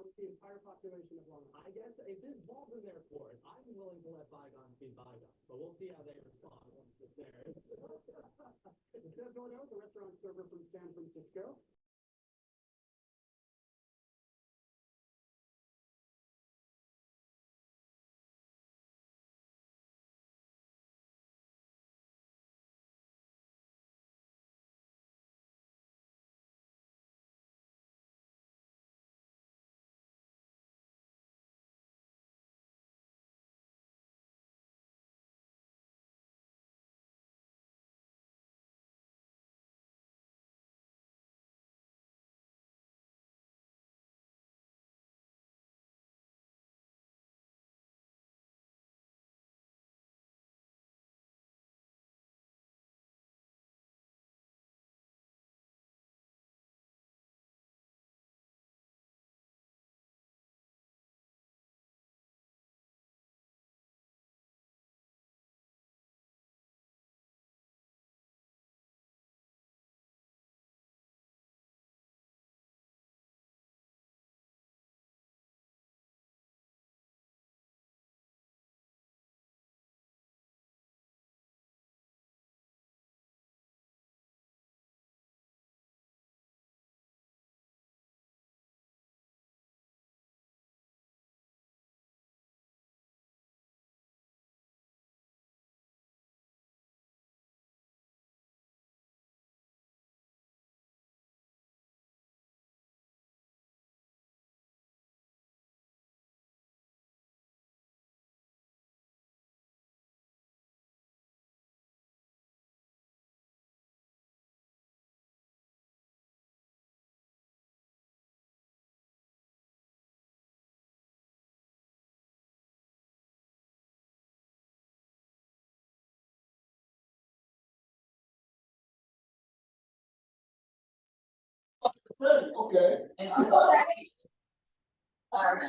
with the entire population of Long Island. I guess if there's balls in there for it, I'm willing to let bygones be bygones. But we'll see how they respond once it's there. Jeff Dorno, the restaurant server from San Francisco. Okay. All right.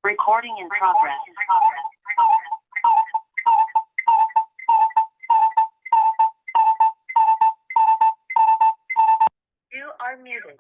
Recording in progress. You are muted.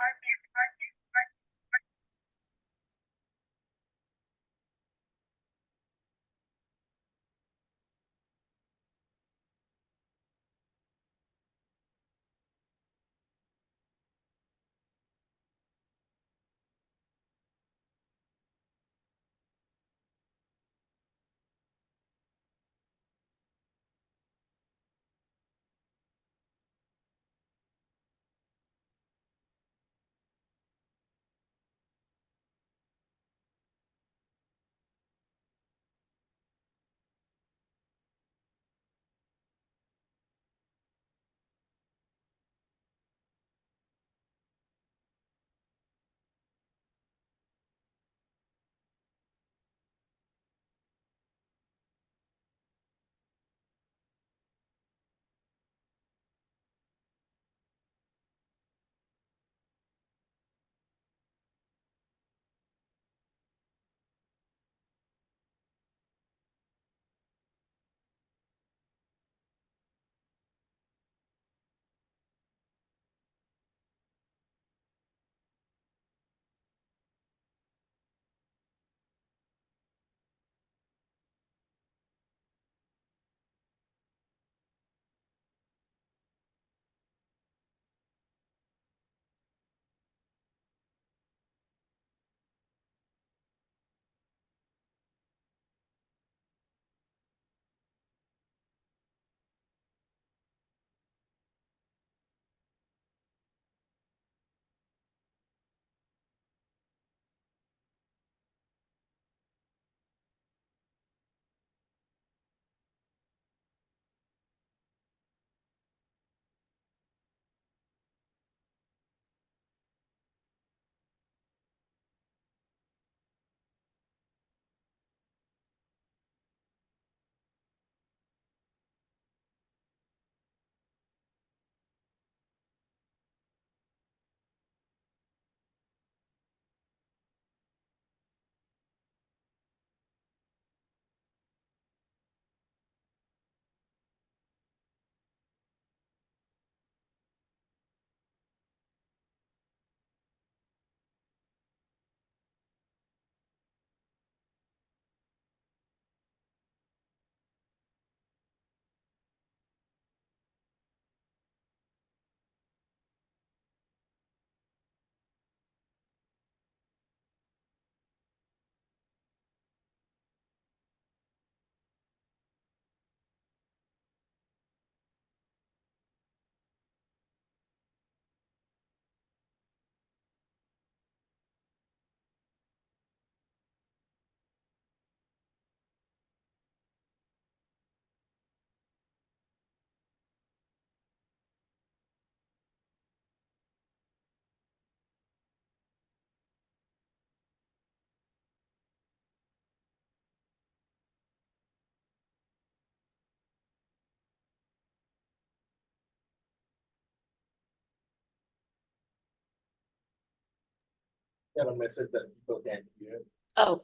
Got a message that people can't hear. Oh.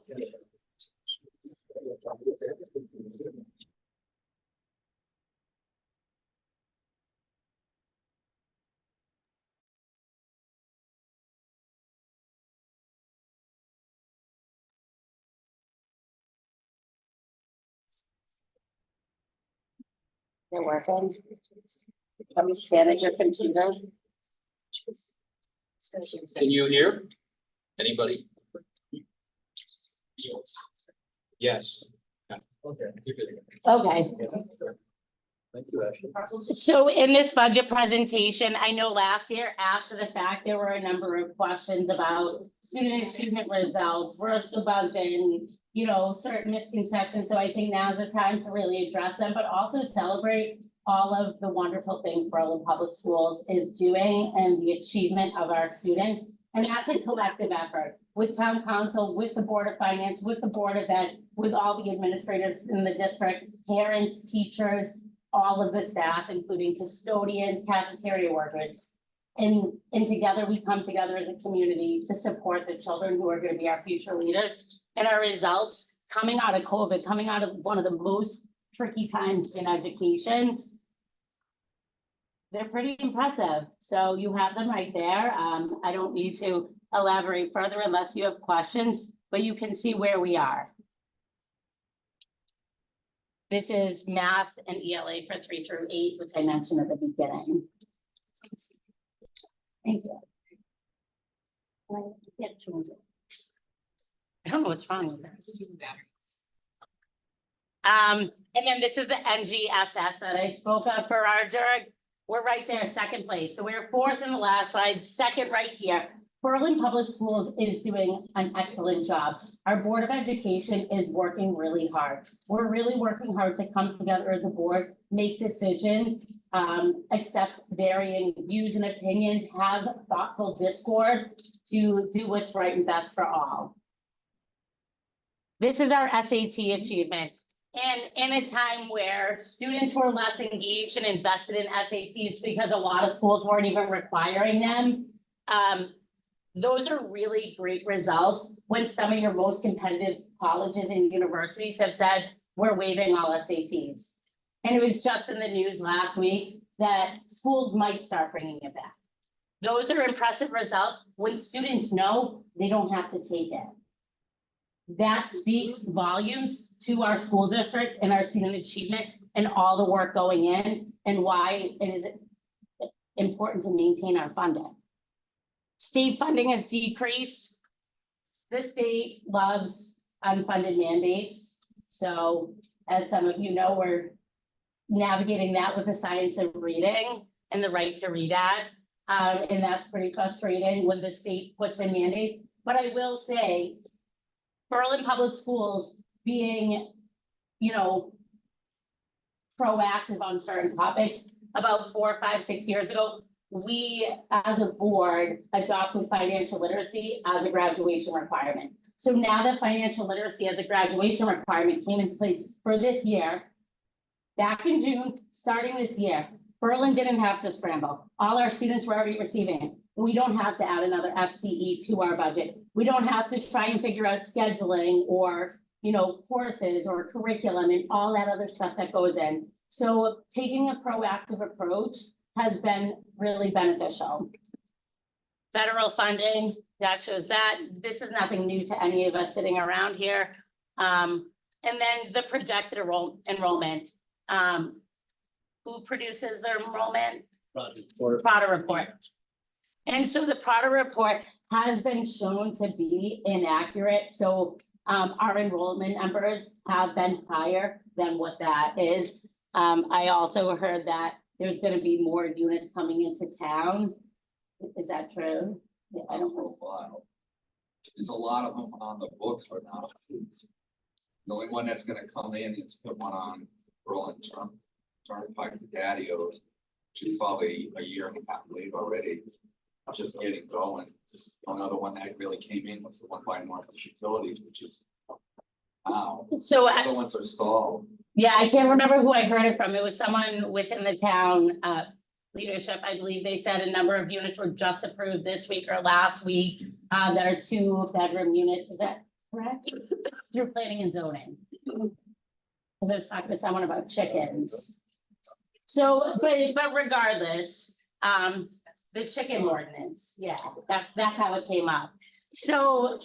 They're working. Can you stand at your computer? Can you hear? Anybody? Yes. Okay. Okay. Thank you, Ashley. So in this budget presentation, I know last year after the fact, there were a number of questions about student achievement results versus the budget and, you know, certain misconceptions. So I think now's the time to really address them, but also celebrate all of the wonderful things Berlin Public Schools is doing and the achievement of our students. And that's a collective effort with town council, with the Board of Finance, with the Board of Ed, with all the administrators in the district, parents, teachers, all of the staff, including custodians, cafeteria workers. And together we come together as a community to support the children who are gonna be our future leaders. And our results coming out of COVID, coming out of one of the most tricky times in education, they're pretty impressive. So you have them right there. I don't need to elaborate further unless you have questions, but you can see where we are. This is math and ELA for 3 through 8, which I mentioned at the beginning. Thank you. I don't know what's wrong with this. And then this is the NGSS that I spoke of for our DERG. We're right there, second place. So we're fourth in the last slide, second right here. Berlin Public Schools is doing an excellent job. Our Board of Education is working really hard. We're really working hard to come together as a board, make decisions, accept varying views and opinions, have thoughtful discourse to do what's right and best for all. This is our SAT achievement. And in a time where students were less engaged and invested in SATs because a lot of schools weren't even requiring them, those are really great results when some of your most competitive colleges and universities have said, we're waiving all SATs. And it was just in the news last week that schools might start bringing it back. Those are impressive results when students know they don't have to take it. That speaks volumes to our school district and our student achievement and all the work going in and why it is important to maintain our funding. State funding has decreased. The state loves unfunded mandates. So as some of you know, we're navigating that with the science of reading and the right to read act. And that's pretty frustrating when the state puts in mandates. But I will say, Berlin Public Schools being, proactive on certain topics, about 4, 5, 6 years ago, we as a board adopted financial literacy as a graduation requirement. So now that financial literacy as a graduation requirement came into place for this year, back in June, starting this year, Berlin didn't have to scramble. All our students were already receiving it. We don't have to add another FTE to our budget. We don't have to try and figure out scheduling or, courses or curriculum and all that other stuff that goes in. So taking a proactive approach has been really beneficial. Federal funding, that shows that. This is nothing new to any of us sitting around here. And then the projected enrollment. Who produces the enrollment? Prada report. And so the Prada report has been shown to be inaccurate. So our enrollment numbers have been higher than what that is. I also heard that there's going to be more units coming into town. Is that true? Yeah, I don't know. There's a lot of them on the books right now. The only one that's gonna come in is the one on Berlin Turnpike to Daddios, which is probably a year and a half late already. Just getting going. Another one that really came in was the one by Northeast Utilities, which is now. So The other ones are stalled. yeah, I can't remember who I heard it from. It was someone within the town leadership. I believe they said a number of units were just approved this week or last week. That are 2-bedroom units. Is that correct? Through planning and zoning. Because I was talking to someone about chickens. So, but regardless, the chicken ordinance, yeah, that's how it came up. So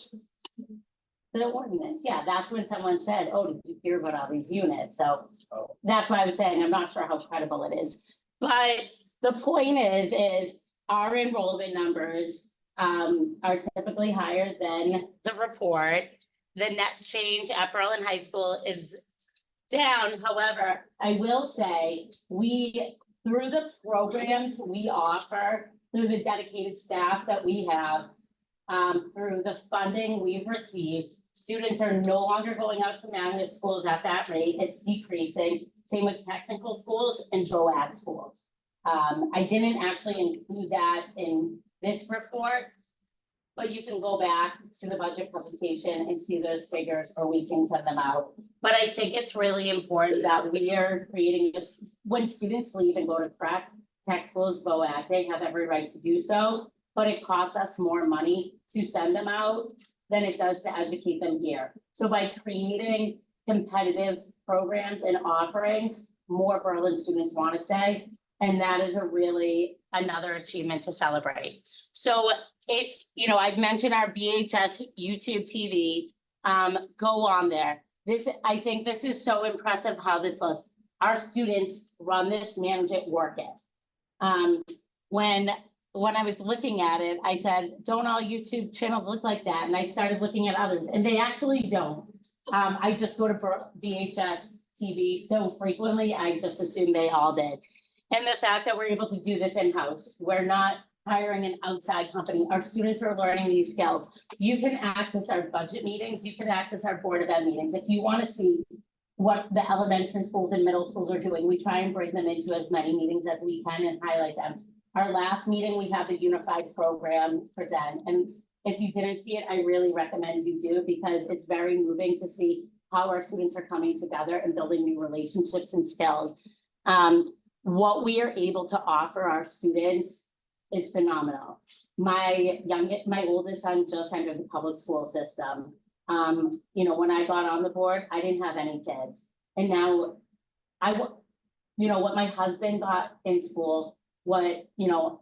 the ordinance, yeah, that's when someone said, oh, did you hear about all these units? So that's why I was saying, I'm not sure how credible it is. But the point is our enrollment numbers are typically higher than the report. The net change at Berlin High School is down. However, I will say through the programs we offer, through the dedicated staff that we have, through the funding we've received, students are no longer going out to magnet schools at that rate. It's decreasing. Same with technical schools and GOAD schools. I didn't actually include that in this report, but you can go back to the budget presentation and see those figures, or we can send them out. But I think it's really important that we are creating this, when students leave and go to prep, tech schools, VOAC, they have every right to do so, but it costs us more money to send them out than it does to educate them here. So by creating competitive programs and offerings, more Berlin students want to stay, and that is a really another achievement to celebrate. So if, you know, I've mentioned our BHS YouTube TV, go on there. This, I think this is so impressive how this looks. Our students run this, manage it, work it. When I was looking at it, I said, don't all YouTube channels look like that? And I started looking at others, and they actually don't. I just go to VHS TV so frequently, I just assumed they all did. And the fact that we're able to do this in-house, we're not hiring an outside company, our students are learning these skills. You can access our budget meetings, you can access our Board of Ed meetings. If you want to see what the elementary schools and middle schools are doing, we try and bring them into as many meetings as we can and highlight them. Our last meeting, we have the unified program present, and if you didn't see it, I really recommend you do, because it's very moving to see how our students are coming together and building new relationships and skills. What we are able to offer our students is phenomenal. My oldest son just entered the public school system. You know, when I got on the board, I didn't have any kids, and now you know, what my husband got in school, what, you know,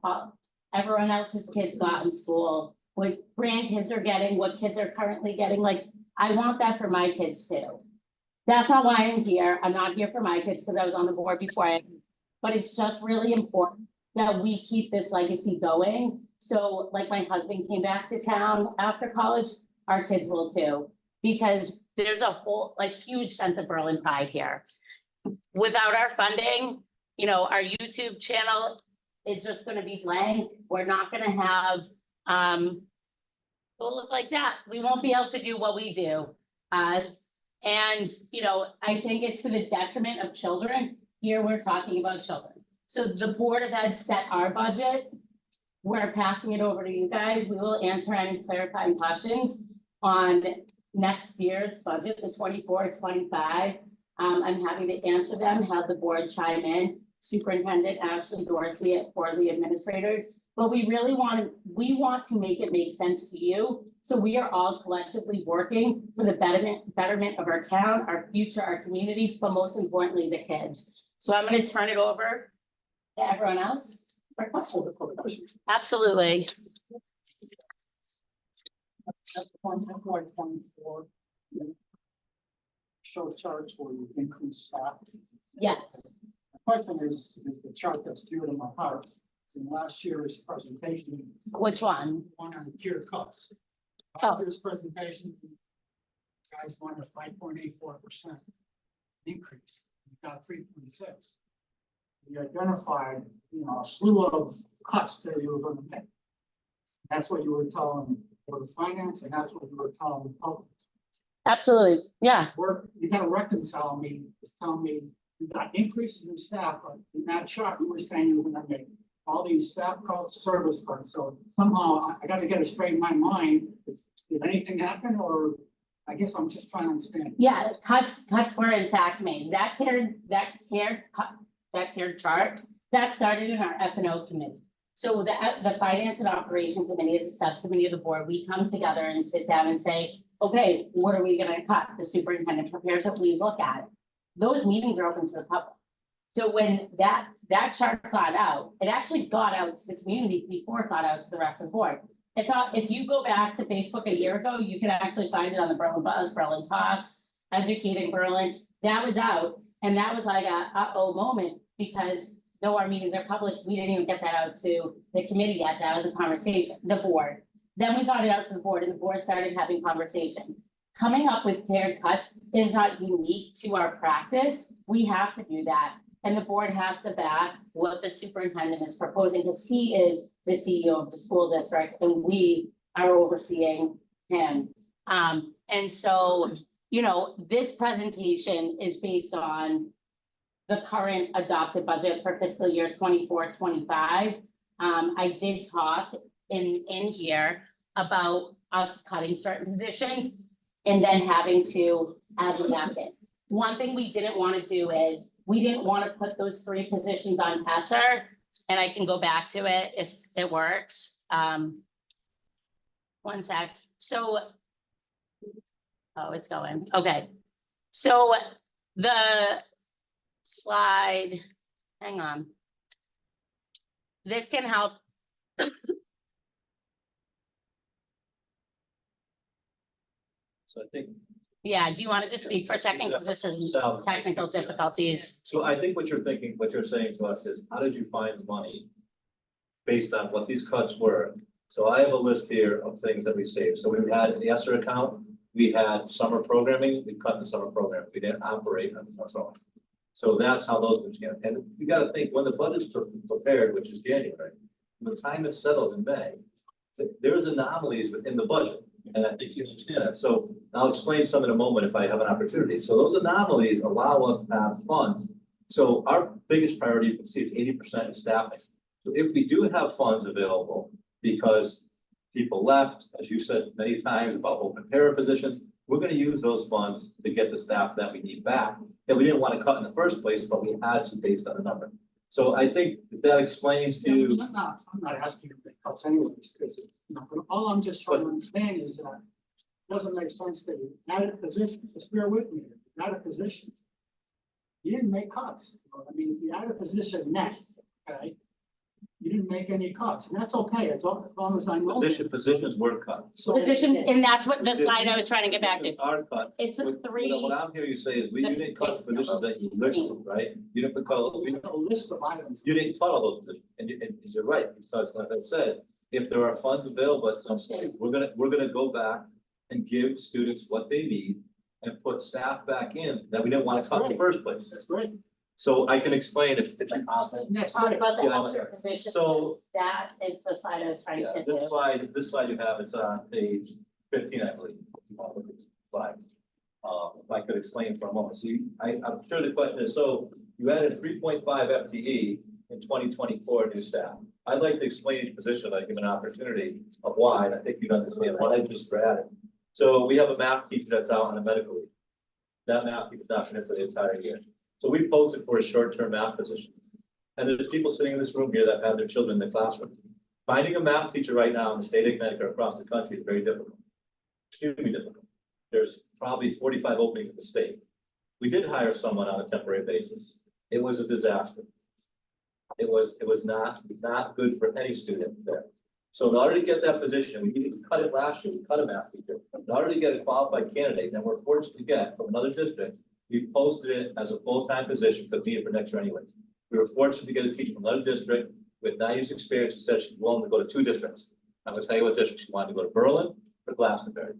everyone else's kids got in school, what grandkids are getting, what kids are currently getting, like, I want that for my kids too. That's not why I'm here. I'm not here for my kids because I was on the board before but it's just really important that we keep this legacy going. So like my husband came back to town after college, our kids will too, because there's a whole, like, huge sense of Berlin pride here. Without our funding, you know, our YouTube channel is just gonna be blank. We're not gonna have, it'll look like that. We won't be able to do what we do. And, you know, I think it's to the detriment of children. Here, we're talking about children. So the Board of Ed set our budget. We're passing it over to you guys. We will answer any clarifying questions on next year's budget, the 24-25. I'm happy to answer them, have the board chime in. Superintendent Ashley Dorsey for the administrators, but we really want to make it make sense to you. So we are all collectively working for the betterment of our town, our future, our community, but most importantly, the kids. So I'm going to turn it over to everyone else for questions. Absolutely. FY24 show charts where you increase staff. Yes. The question is the chart that's dear to my heart. It's in last year's presentation. Which one? One on the tier cuts. Oh. This presentation, you guys wanted a 5.84% increase. You got 3.6. You identified, you know, a slew of cuts that you were going to make. That's what you were telling the finance, and that's what you were telling the public. Absolutely. Yeah. You gotta reconcile me, just tell me, you got increases in staff, but in that chart, you were saying you were gonna make all these staff cuts, service cuts, so somehow I gotta get it straight in my mind. Did anything happen, or I guess I'm just trying to understand. Yeah, cuts were in fact made. That tiered chart, that started in our F&O committee. So the Finance and Operation Committee is a subcommittee of the board. We come together and sit down and say, okay, what are we gonna cut? The superintendent prepares it, we look at it. Those meetings are open to the public. So when that chart got out, it actually got out to the community before it got out to the rest of the board. It's all, if you go back to Facebook a year ago, you can actually find it on the Berlin Buzz, Berlin Talks, Educating Berlin. That was out, and that was like a uh-oh moment, because though our meetings are public, we didn't even get that out to the committee yet. That was a conversation, the board. Then we got it out to the board, and the board started having conversation. Coming up with tiered cuts is not unique to our practice. We have to do that. And the board has to back what the superintendent is proposing, because he is the CEO of the school district and we are overseeing him. And so, you know, this presentation is based on the current adopted budget for fiscal year 24-25. I did talk in here about us cutting certain positions and then having to add a napkin. One thing we didn't want to do is we didn't want to put those 3 positions on ESSER And I can go back to it if it works. One sec, so. Oh, it's going, okay. So the slide, hang on. This can help. So I think. Yeah, do you want to just speak for a second? Because this is So- technical difficulties. So I think what you're thinking, what you're saying to us is, how did you find the money? Based on what these cuts were. So I have a list here of things that we saved. So we had in the ESSER account, we had summer programming, we cut the summer program, we didn't operate on the summer. So that's how those began. And you gotta think, when the budget's prepared, which is January, the time it's settled in May, there's anomalies within the budget. And I think you understand that. So I'll explain some in a moment if I have an opportunity. So those anomalies allow us to have funds. So our biggest priority, you can see, it's 80% is staffing. So if we do have funds available, because people left, as you said many times about open para positions, we're gonna use those funds to get the staff that we need back. That we didn't want to cut in the first place, but we had to based on the number. So I think that explains to you. I'm not asking you to make cuts anyways, because, you know, but all I'm just trying to understand is that it doesn't make sense that you added positions, just bear with me, you added positions. You didn't make cuts, I mean, if you add a position next, okay? You didn't make any cuts, and that's okay, as long as I know. Positions were cut. So, Position, and that's what the slide I was trying to get back to. Are cut. It's a What three, I'm hearing you say is, you didn't cut the positions that you listed, right? You didn't cut, we have a list of items. you didn't cut all those positions, and you're right, because like I said, if there are funds available at some stage, we're gonna go back and give students what they need and put staff back in that we didn't want to cut in the first place. That's great, So I can explain if but also that's talk great. about the Yeah, ESSER position, so- because that is the slide I was trying to Yeah, get this to. slide you have, it's on page 15, I believe. If you want to look at the slide. If I could explain for a moment. So I'm sure the question is, so you added 3.5 FTE in 2024 new staff. I'd like to explain each position if I give an opportunity of why, and I think you understand why I just added. So we have a math teacher that's out on a medical leave. That math teacher's not finished for the entire year. So we posted for a short-term math position. And there's people sitting in this room here that have their children in the classroom. Finding a math teacher right now in the state of Connecticut or across the country is very difficult. Extremely difficult. There's probably 45 openings in the state. We did hire someone on a temporary basis. It was a disaster. It was not good for any student there. So in order to get that position, we didn't cut it last year, we cut a math teacher. In order to get a qualified candidate, and we're fortunate to get from another district, we posted it as a full-time position for needed for next year anyways. We were fortunate to get a teacher from another district with 9 years experience who said she's willing to go to 2 districts. I'm gonna tell you what district she wanted to go to, Berlin or Glastonbury.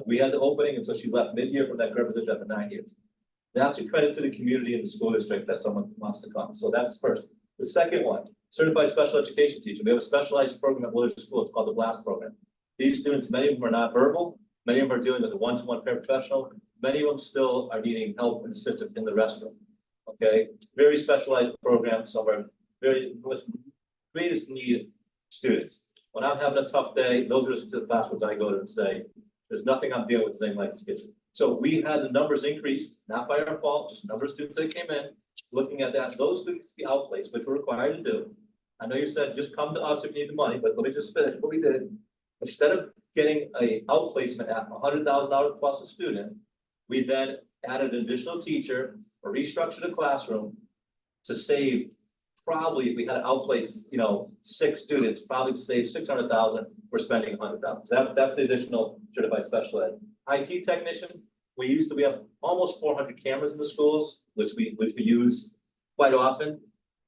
We had the opening, and so she left mid-year from that current position after 9 years. That's a credit to the community and the school district that someone wants to come. So that's the first. The second one, certified special education teacher. We have a specialized program at Willard School. It's called the BLAST program. These students, many of them are not verbal. Many of them are dealing with a one-to-one paraprofessional. Many of them still are needing help and assistance in the restroom. Okay, very specialized program. Some are very much greatest need students. When I'm having a tough day, those are the classrooms I go to and say, there's nothing I'm dealing with anything like this kitchen. So we had the numbers increased, not by our fault, just the number of students that came in. Looking at that, those students be outplaced, which we're required to do. I know you said just come to us if you need the money, but let me just finish what we did. Instead of getting a outplacement at $100,000 plus a student, we then added an additional teacher or restructured a classroom to save. Probably if we had to outplace, 6 students, probably to save 600,000, we're spending 100,000. So that's the additional certified special ed. IT technician, we have almost 400 cameras in the schools, which we use quite often.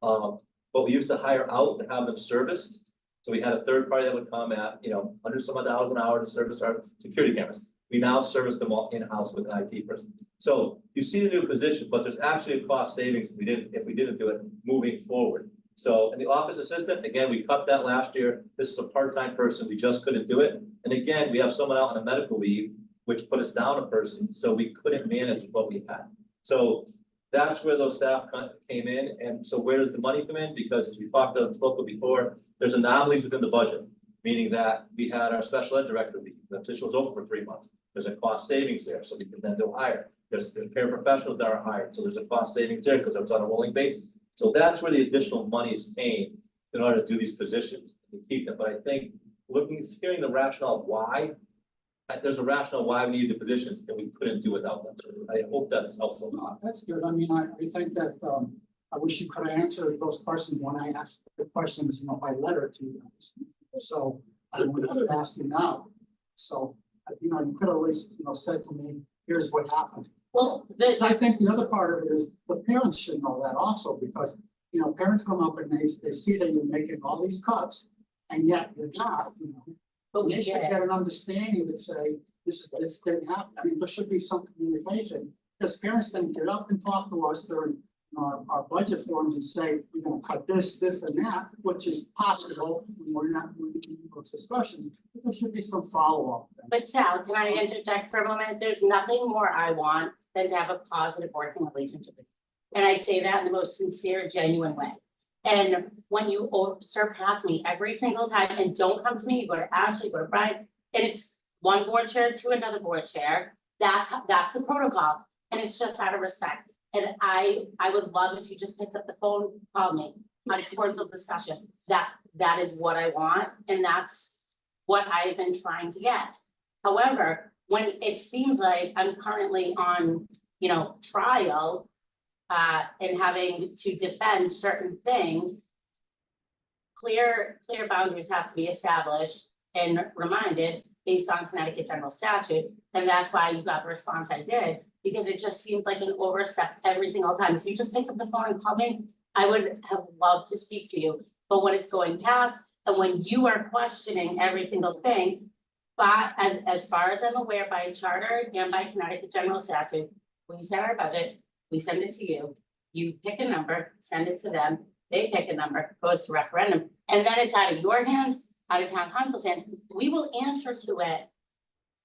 But we used to hire out to have them serviced. So we had a third party that would come at, under some $100 an hour to service our security cameras. We now service them all in-house with an IT person. So you see the new position, but there's actually a cost savings if we didn't do it moving forward. So in the office assistant, again, we cut that last year. This is a part-time person. We just couldn't do it. And again, we have someone out on a medical leave, which put us down a person. So we couldn't manage what we had. So that's where those staff came in. And so where does the money come in? Because as we spoke before, there's anomalies within the budget, meaning that we had our special ed director leave. The position was open for 3 months. There's a cost savings there, so we can then do hire. There's paraprofessionals that are hired, so there's a cost savings there because it's on a rolling basis. So that's where the additional monies came in order to do these positions, to keep them, but I think hearing the rationale why. There's a rationale why we need the positions and we couldn't do without them, so I hope that's helpful. That's good. I mean, I think that, I wish you could have answered those questions when I asked the questions, by letter to you. So I would have asked you now. So, you could at least, said to me, here's what happened. Well, So I think the other part of it is the parents should know that also, because, parents come up and they see that you're making all these cuts. And yet you're not, but we they should did. get an understanding that say, this didn't happen. I mean, there should be some communication. Because parents didn't get up and talk to us during our budget forums and say, we're gonna cut this, and that, which is possible. When we're not moving into those discussions. There should be some follow-up. But Sal, can I interject for a moment? There's nothing more I want than to have a positive working relationship with you. And I say that in the most sincere, genuine way. And when you surpass me every single time, and don't come to me, you go to Ashley, go to Brian, and it's one board chair to another board chair, that's the protocol. And it's just out of respect. And I would love if you just picked up the phone, called me, on a cordial discussion. That is what I want, and that's what I've been trying to get. However, when it seems like I'm currently on, trial, and having to defend certain things, clear boundaries have to be established and reminded based on Connecticut general statute. And that's why you got the response I did, because it just seems like an overstep every single time. If you just picked up the phone and called me, I would have loved to speak to you. But when it's going past, and when you are questioning every single thing, but as far as I'm aware, by charter and by Connecticut general statute, we set our budget, we send it to you. You pick a number, send it to them, they pick a number, goes to referendum, and then it's out of your hands, out of town council's hands. We will answer to it.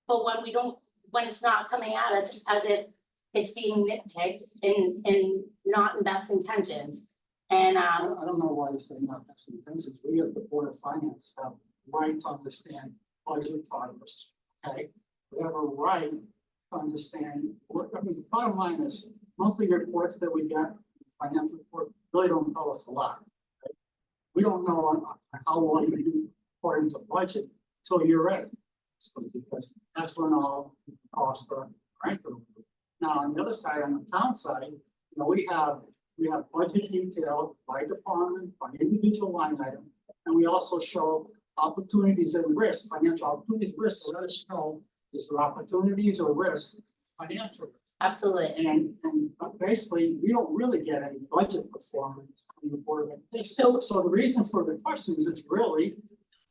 But when it's not coming at us as if it's being nitpicked in not in best intentions. And I don't know why you're saying not best intentions. We as the Board of Finance have right to understand budget topics, okay? We have a right to understand, the bottom line is, monthly reports that we get, financial report, really don't tell us a lot. Right? We don't know how well you do according to budget until you're in. So because that's when all the costs are right. Now, on the other side, on the town side, we have budget detail by department, by individual line item, and we also show opportunities and risk, financial opportunities, risks. So let us know is there opportunities or risks, financial. absolutely. And basically, we don't really get any budget performance from the Board of Education. So the reason for the questions is really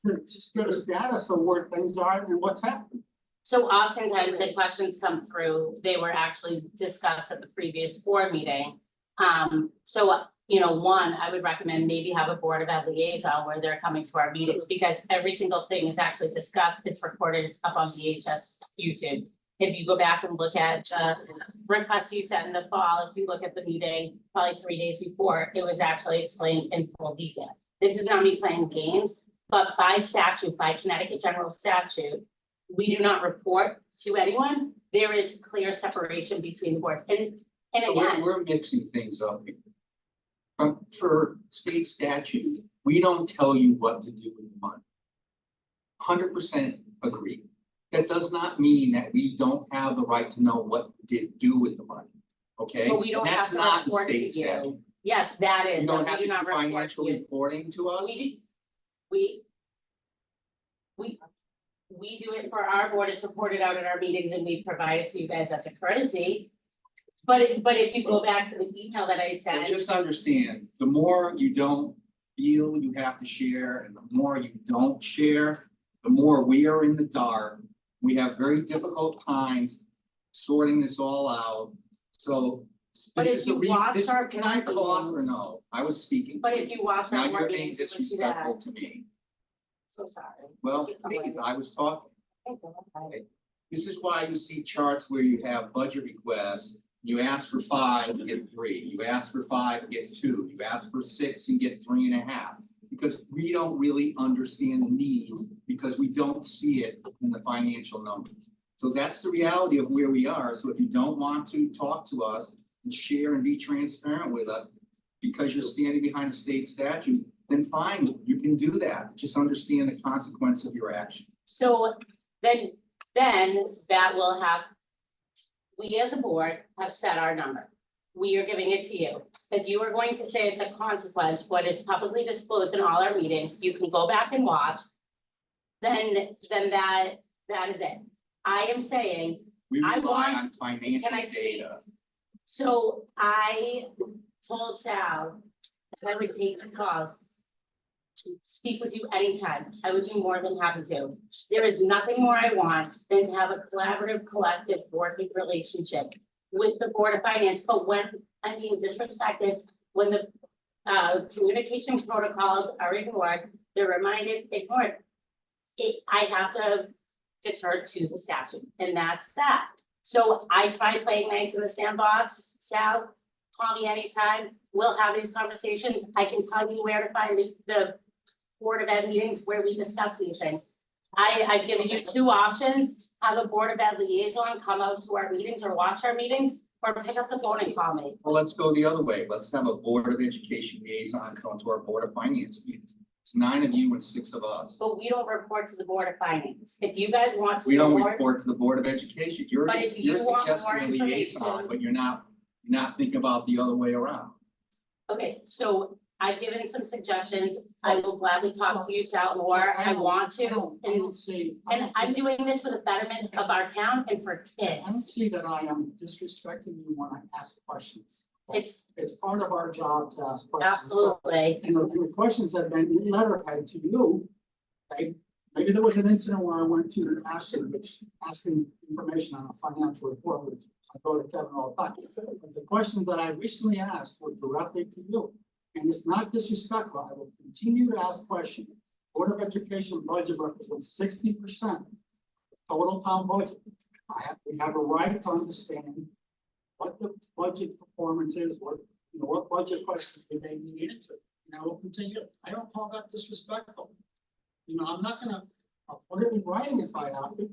to just get a status of where things are and what's happening. So oftentimes the questions come through, they were actually discussed at the previous board meeting. So, one, I would recommend maybe have a Board of Ed liaison where they're coming to our meetings, because every single thing is actually discussed, it's recorded, it's up on VHS YouTube. If you go back and look at the request you sent in the fall, if you look at the meeting, probably 3 days before, it was actually explained in full detail. This is not me playing games, but by statute, by Connecticut general statute, we do not report to anyone. There is clear separation between the boards, and So again, we're mixing things up here. For state statute, we don't tell you what to do with the money. 100% agree. That does not mean that we don't have the right to know what to do with the money, okay? but we don't And have that's to not in report to state statute. you. Yes, that is, You but don't have we to do do not report financial to you. reporting to us? We do it for our board, it's reported out at our meetings and we provide it to you guys as a courtesy. But if you go back to the email that I And sent, just understand, the more you don't feel you have to share and the more you don't share, the more we are in the dark. We have very difficult times sorting this all out, so. But This if is the you reason, watch this, our can I board talk or meetings- no? I was speaking. but if you watch Now our you're board being meetings, you would see disrespectful that. to me. So sorry. Well, Keep please, going. I was talking. Okay. This is why you see charts where you have budget requests. You ask for 5 and get 3. You ask for 5 and get 2. You ask for 6 and get 3.5. Because we don't really understand the needs because we don't see it in the financial numbers. So that's the reality of where we are. So if you don't want to talk to us and share and be transparent with us because you're standing behind a state statute, then fine, you can do that. Just understand the consequence of your action. So then that will have. We as a board have set our number. We are giving it to you. If you are going to say it's a consequence, what is publicly disclosed in all our meetings, you can go back and watch. Then that is it. I am saying, We I rely want- on financial Can I speak? data. so I told Sal that I would take the calls. To speak with you anytime. I would be more than happy to. There is nothing more I want than to have a collaborative, collective working relationship with the Board of Finance, but when I'm being disrespected, when the communication protocols are ignored, they're ignored. I have to deter to the statute, and that's that. So I tried playing nice in the sandbox. Sal, call me anytime. We'll have these conversations. I can tell you where to find the Board of Ed meetings where we discuss these things. I've given you two options, have a Board of Ed liaison come out to our meetings or watch our meetings, or pick up the phone and call me. Well, let's go the other way. Let's have a Board of Education liaison come to our Board of Finance meetings. It's 9 of you and 6 of us. But we don't report to the Board of Finance. If you guys want to. We don't report- report to the Board of Education. You're But if you want suggesting more a liaison, information- but you're not thinking about the other way around. Okay, so I've given some suggestions. I will gladly talk to you, Sal, more. I want to. I don't see. I And don't I'm see- doing this for the betterment of our town and for I don't kids. see that I am disrespecting you when I ask questions. It's part of our job to ask questions. absolutely, And the questions that have been in letterhead to you, okay, maybe there was an incident where I went to Ashley, which asking information on a financial report, which I go to Kevin all the time. But the questions that I recently asked were directly to you, and it's not disrespectful. I will continue to ask questions. Board of Education budget represents 60% total town budget. We have a right to understand what the budget performance is, what budget questions we may need answered. And I will continue. I don't call that disrespectful. I'm not gonna, I'll put it in writing if I have to.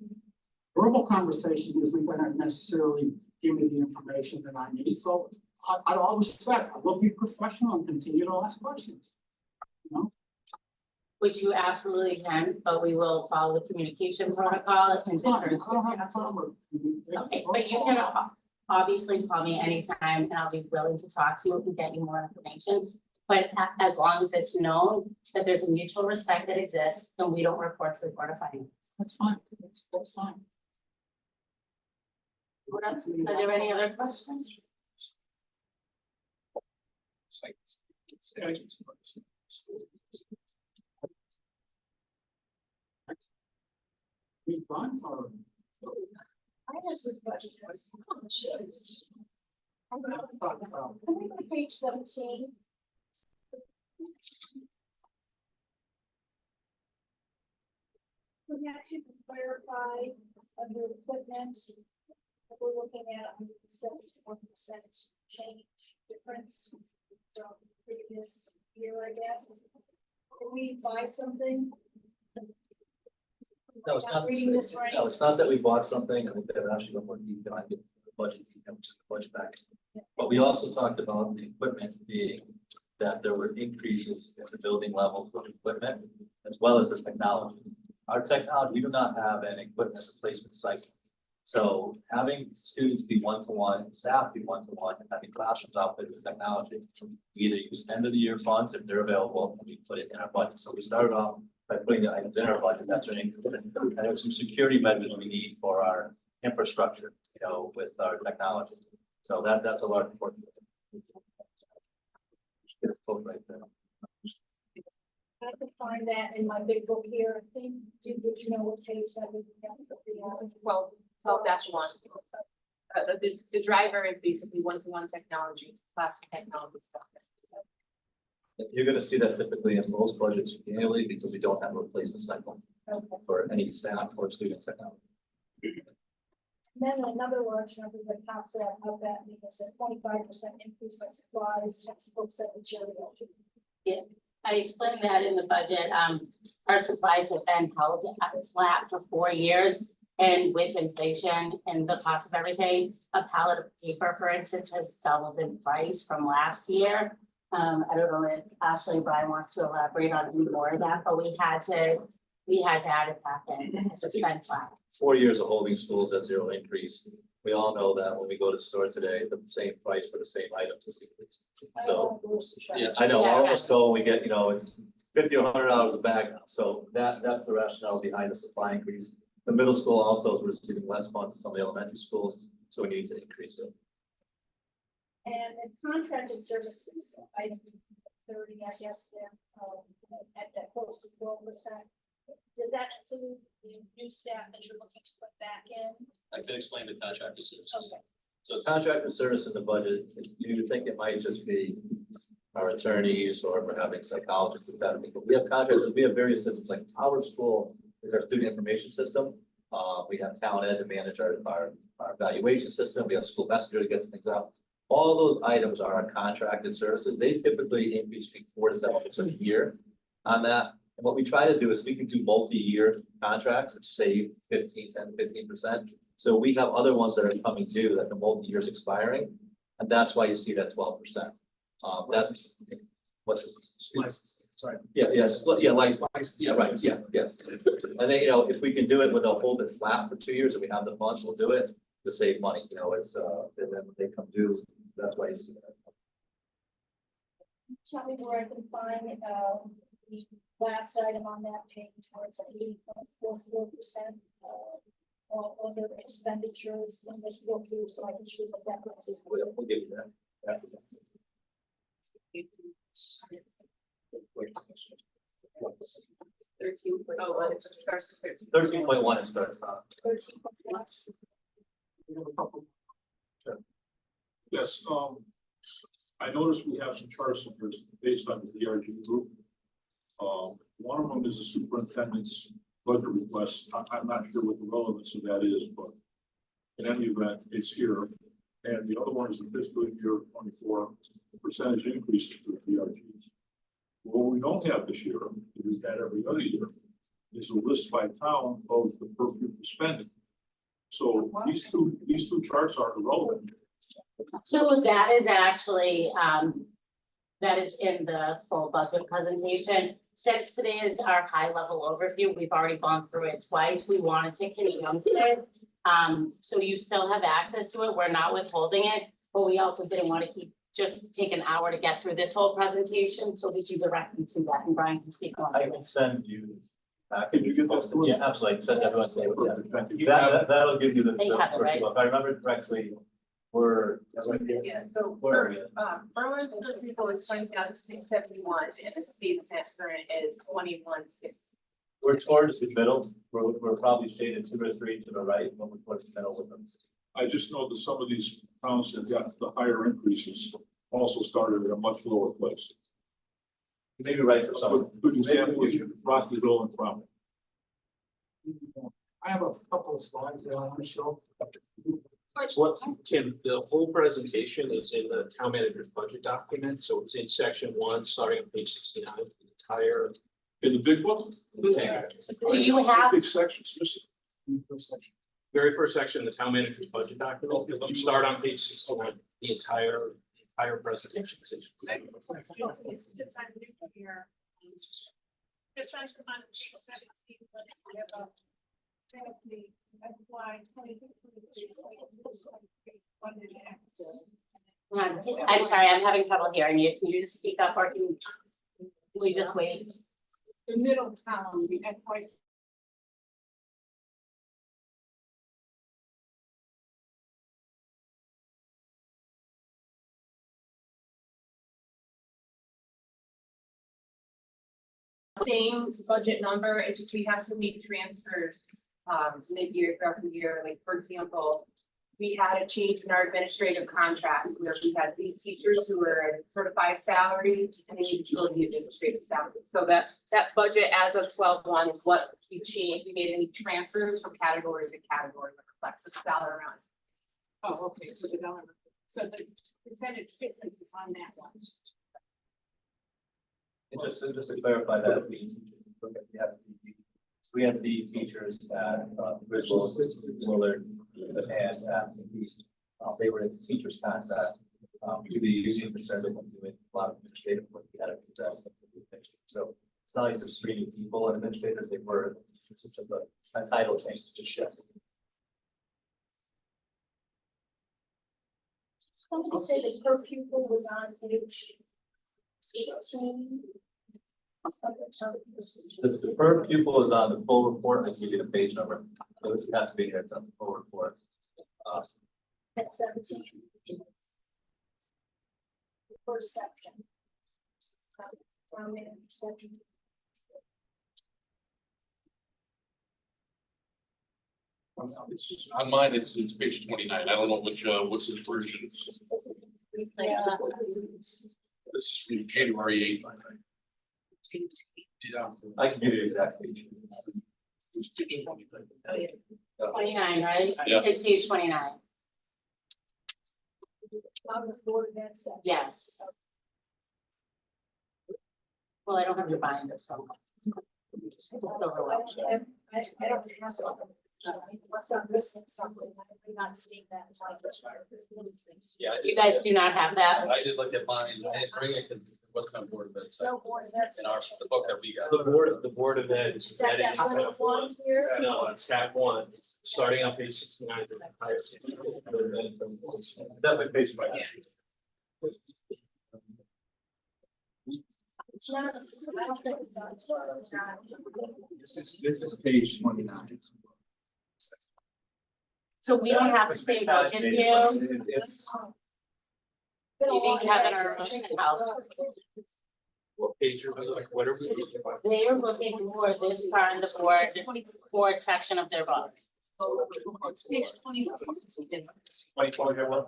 Verbal conversation isn't gonna necessarily give me the information that I need, so I all respect, I will be professional and continue to ask questions. which you absolutely can, but we will follow the communication protocol and. Fine, I don't have a problem with. Okay, but you can obviously call me anytime and I'll be willing to talk to you and get you more information. But as long as it's known that there's a mutual respect that exists and we don't report to the Board of Finance. That's fine, that's fine. Are there any other questions? It's like statutes. We done or? I have some questions. I'm gonna talk about. Can we go to page 17? Can you actually clarify under equipment, that we're looking at 1% change difference from previous year, I guess? Can we buy something? No, it's Am I not, Reading this right? no, it's not that we bought something and we could have actually got more detail, I get the budget detail, which is the budget back. But we also talked about the equipment being that there were increases in the building levels of equipment as well as the technology. Our technology, we do not have an equipment replacement cycle. So having students be one-to-one, staff be one-to-one, and having classrooms outfitted with technology, we either use end of the year funds if they're available, and we put it in our budget. So we started off by putting the items in our budget, that's an increase. And there are some security measures we need for our infrastructure, with our technology. So that's a large important. Get it both right there. I can find that in my big book here, I think, do you know what page that is? 12-1. The driver is basically one-to-one technology, classroom technology stuff. You're gonna see that typically in most budgets annually because we don't have a replacement cycle for any staff or student technology. Then another large number that pops up at me is a 25% increase in supplies, textbooks, and material. I explained that in the budget. Our supplies have been held flat for 4 years. And with inflation and the cost of everything, a pallet of paper, for instance, has doubled in price from last year. I don't know if Ashley or Brian wants to elaborate on any more of that, but we had to add it back in, because it's been flat. 4 years of holding schools at zero increase. We all know that when we go to the store today, the same price for the same items is increased. So, yeah, I know, Yeah. our store, we get, it's $50 or $100 a bag now. So that's the rationale behind the supply increase. The middle school also is receiving less funds than some of the elementary schools, so we need to increase it. And the contracted services, item 30, I guess, they're, at that close to 12%. Does that include the new staff that you're looking to put back in? I can explain the contracted services. Okay. So contracted service in the budget, you think it might just be our attorneys or we're having psychologists with that. But we have contractors, we have various systems, like our school is our student information system. We have talent ed to manage our evaluation system. We have school messenger that gets things out. All those items are our contracted services. They typically increase between 4 to 7% a year on that. And what we try to do is we can do multi-year contracts, which save 15%. So we have other ones that are coming due that the multi-year is expiring. And that's why you see that 12%. That's what's License, sorry. license, yeah, right, yeah, yes. And then, if we can do it when they'll hold it flat for 2 years and we have the funds, we'll do it to save money, it's, and then when they come due, that's why you see that. Tell me where I can find, the last item on that page where it's at 80.44%, all other expenditures in this book here, so I can see what that represents. We'll give you that. Yeah. 13.01, it starts 13.1 it starts. 13.1. We have a couple. Yes, I noticed we have some charts that are based on the DRG group. One of them is the superintendent's budget request. I'm not sure what the relevance of that is, but in any event, it's here. And the other one is the fiscal year 24 percentage increase for the DRGs. What we don't have this year, we've had every other year, is a list by town of the per pupil spending. So these two charts are irrelevant. So that is actually, that is in the full budget presentation. Since today is our high level overview, we've already gone through it twice. We wanted to conjunct it. So you still have access to it. We're not withholding it, but we also didn't want to take an hour to get through this whole presentation. So we can direct you to that, and Brian can speak on I it. can send you. Could you get that to us? Yeah, absolutely, send everyone. Thank you. That'll give you the. They have it, right? If I remember correctly, we're. Yeah, so Where are we? Berlin's per pupil is 27,671 and the state center is 21,600. We're towards the middle, we're probably shaded 2 or 3 to the right, when we're towards the middle with them. I just know that some of these towns that got the higher increases also started at a much lower place. Maybe right for some. Good example is Rockville and Providence. I have a couple of slides that I want to show. What, Tim, the whole presentation is in the town manager's budget document, so it's in section 1, starting on page 69, the entire. In the big book? So you have, Big sections, missing. Very first section, the town manager's budget document, you start on page 61, the entire presentation. It's on here. This one's on page 17, but we have a. FY 22. I'm sorry, I'm having trouble hearing you. Can you just speak up, or can we just wait? The middle column, the FY. Same budget number, it's just we have to make transfers mid-year throughout the year, like for example. We had a change in our administrative contract where we had these teachers who were certified salary and they needed to go to the administrative salary. So that budget as of 12/1 is what we changed. We made any transfers from category to category that reflects the dollar amounts. Oh, okay, so the dollar, so the percentage difference is on that one. And just to clarify that, we have the teachers at Griswold, Willard, and at East. They were in the teachers contract. We could be using the center when doing a lot of administrative work. We had to do that. So it's not like some streaming people and administrators, they were, it's just a title change to just shift. Somebody say the per pupil was on page 18. The per pupil is on the full report, I give you the page number, so this has to be here, it's on the full report. At 17. First section. Section. On mine, it's page 29. I don't know what's this version. Yeah. This is from January 8th. Yeah. I can give you the exact page. 29, right? Yeah. It's page 29, On the board of that section. yes. Well, I don't have your binder, so. I don't have to. Unless I'm missing something, I'm not seeing that. Yeah. You guys do not have that? I did look at mine, I didn't bring it, because it wasn't on board, but it's No board of that in our, section. the book that we got. The board of ed. Is that that little one here? No, on tab one, starting on page 69. the entire section. Definitely page by page. No, I don't think it's on. This is page 29. So we don't have the same budget view, It's, you think Kevin or Motion House, What page are we, like, what are we? they are looking for this part of the board section of their book. Page 20. 2021.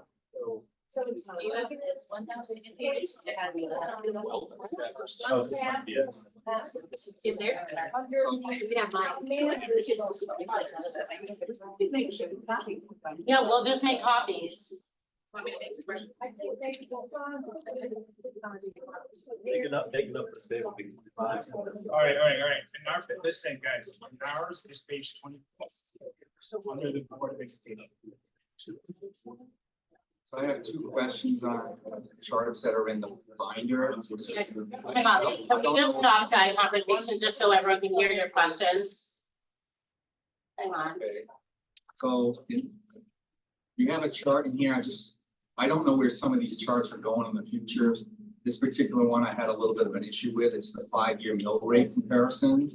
So it's. You have this 1,000 pages, it has Oh, yeah. It's in there. Underneath. Yeah, mine. Yeah, we'll just make copies. Want me to make the version? I think they go on. Taking up the state will be fine. All right. And our, listen, guys, ours is page 20. Under the board of education. So I have two questions on charts that are in the binder. Hang on, can we just stop that conversation just so everyone can hear your questions? Hang on. Okay. So you have a chart in here, I don't know where some of these charts are going in the future. This particular one I had a little bit of an issue with, it's the 5-year mill rate comparison.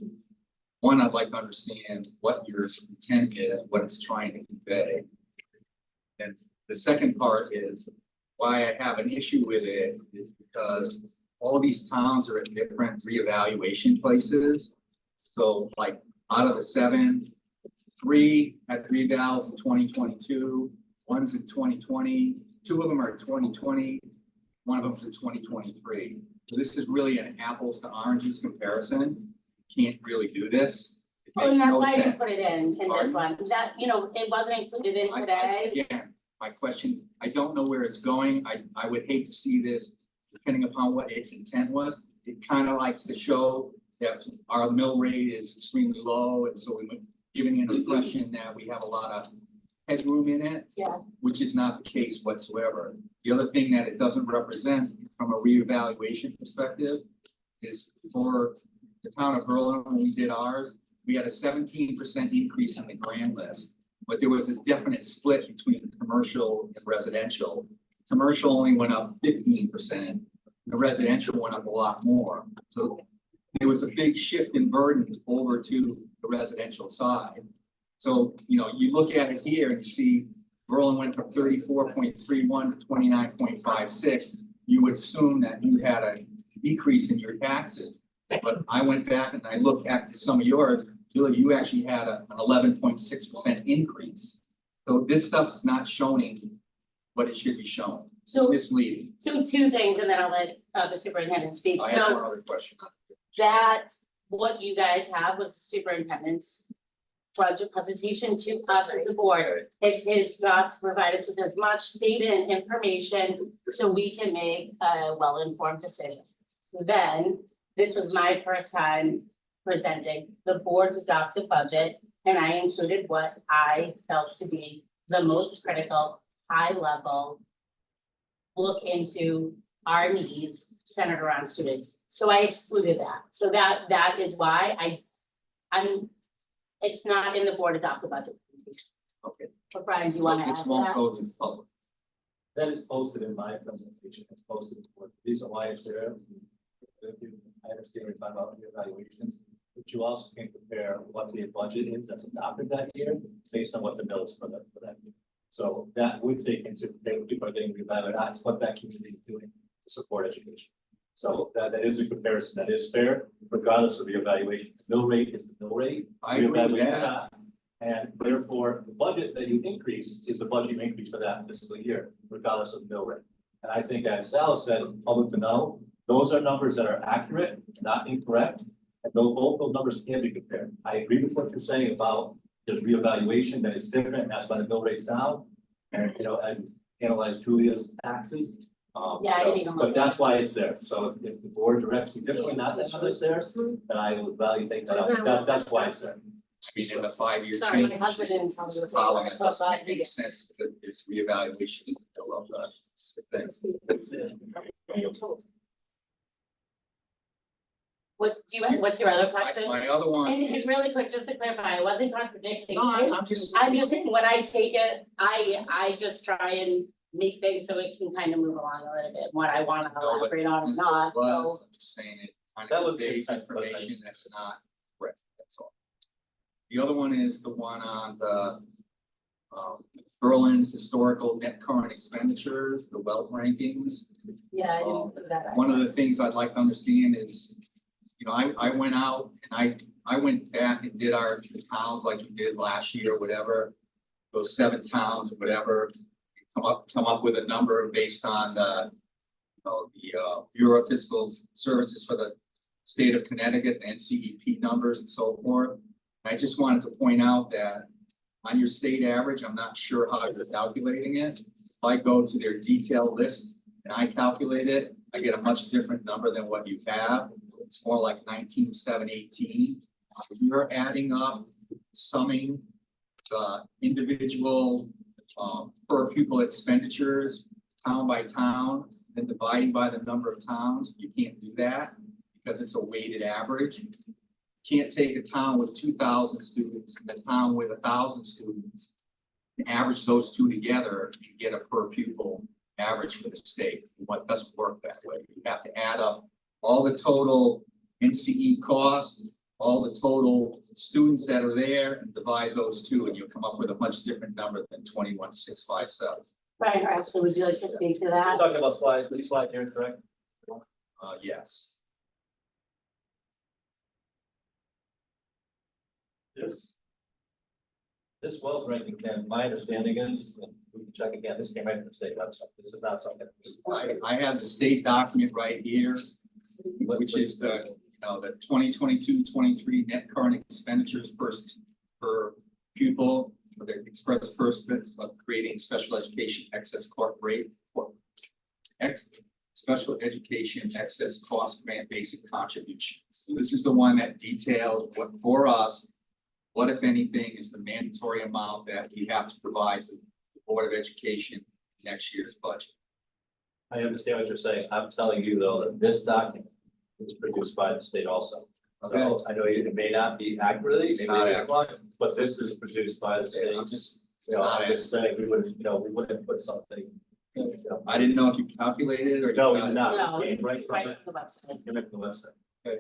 One, I'd like to understand what your intent is, what it's trying to convey. And the second part is why I have an issue with it is because all of these towns are at different reevaluation places. So like out of the 7, 3 had revals in 2022, one's in 2020, 2 of them are 2020, one of them's in 2023. So this is really an apples to oranges comparison. Can't really do this. It Well, makes and that's no why I didn't sense. put it in this Pardon? one, that, it wasn't included in today. Again, my question, I don't know where it's going. I would hate to see this, depending upon what its intent was. It kind of likes to show that our mill rate is extremely low, and so we're giving an impression that we have a lot of headroom in it. Yeah. Which is not the case whatsoever. The other thing that it doesn't represent from a reevaluation perspective is for the town of Berlin, when we did ours, we had a 17% increase in the grand list. But there was a definite split between commercial and residential. Commercial only went up 15%, the residential went up a lot more. So there was a big shift in burden over to the residential side. So, you look at it here and you see Berlin went from 34.31 to 29.56. You would assume that you had a decrease in your taxes. But I went back and I looked at some of yours, Julie, you actually had an 11.6% increase. So this stuff's not showing what it should be shown. It's So- misleading. So 2 things, and then I'll let the superintendent speak. I have So one other question. that, what you guys have was the superintendent's budget presentation to us as a board. It's his job to provide us with as much data and information so we can make a well-informed decision. Then, this was my first time presenting the board's adopted budget, and I included what I felt to be the most critical, high-level look into our needs centered around students. So I excluded that. So that is why it's not in the board adopted budget. Okay. But Brian, do you wanna add This to won't that? go to the public. That is posted in my presentation, it's posted, the reason why it's there. I understand you're talking about the evaluations, but you also can compare what the budget is that's adopted that year, based on what the mills for that year. So that would take into, when people are getting reevaluated, that's what that community is doing to support education. So that is a comparison that is fair, regardless of the evaluation, the mill rate is the mill rate. I agree with Reevaluate or that. not. And therefore, the budget that you increase is the budget you increase for that fiscal year, regardless of the mill rate. And I think as Sal said, public to know, those are numbers that are accurate, not incorrect. And both those numbers can be compared. I agree with what you're saying about there's reevaluation that is different, and that's why the mill rate's down. And, and analyze Julia's taxes. Yeah, I didn't even look But at that's why it's there. So if the board directs you differently, not that it's there, then I would value take that out. That's why it's there. I mean, in the 5 years. Sorry, my husband didn't tell me what Following it it was. doesn't make any sense, but it's reevaluations. I love that. What's your other question? My other one. And it's really quick, just to clarify, I wasn't contradicting. No, I'm just. I'm just saying, when I take it, I just try and make things so it can kind of move along a little bit, what I wanna No, but elaborate on or not, so. I'm just saying it kind That of was the conveys intent, but I- information that's not correct, that's all. The other one is the one on the Berlin's historical net current expenditures, the wealth rankings. Yeah, I didn't put that. One of the things I'd like to understand is, I went out and I went back and did our towns like you did last year, whatever. Those 7 towns or whatever, come up with a number based on the Bureau of Fiscal Services for the state of Connecticut, the NCEP numbers and so forth. I just wanted to point out that on your state average, I'm not sure how you're calculating it. If I go to their detailed list and I calculate it, I get a much different number than what you have. It's more like 19,718. You're adding up, summing the individual per pupil expenditures, town by town, then dividing by the number of towns. You can't do that because it's a weighted average. Can't take a town with 2,000 students and a town with 1,000 students, and average those two together and get a per pupil average for the state. What doesn't work that way. You have to add up all the total NCE cost, all the total students that are there, and divide those two, and you'll come up with a much different number than 21,657. Brian, actually, would you like to speak to We're that? talking about slides, these slide here, correct? Yes. This wealth ranking, Ken, my understanding is, and we can check again, this came right from the state website, this is not something. I have the state document right here, which is the 2022-23 net current expenditures per pupil for the express purpose of creating special education excess corporate special education excess cost grant basic contributions. So this is the one that details what for us, what if anything is the mandatory amount that we have to provide to the Board of Education next year's budget. I understand what you're saying, I'm telling you though, that this document is produced by the state also. So I know it may not be accurately, It's maybe not it's wrong, but this is produced by the state. I'm just, I'm just saying, we wouldn't, we wouldn't put something. I didn't know if you calculated it or. No, we you did got it. not. No, It came right from Right it. from the website. Came right from the website.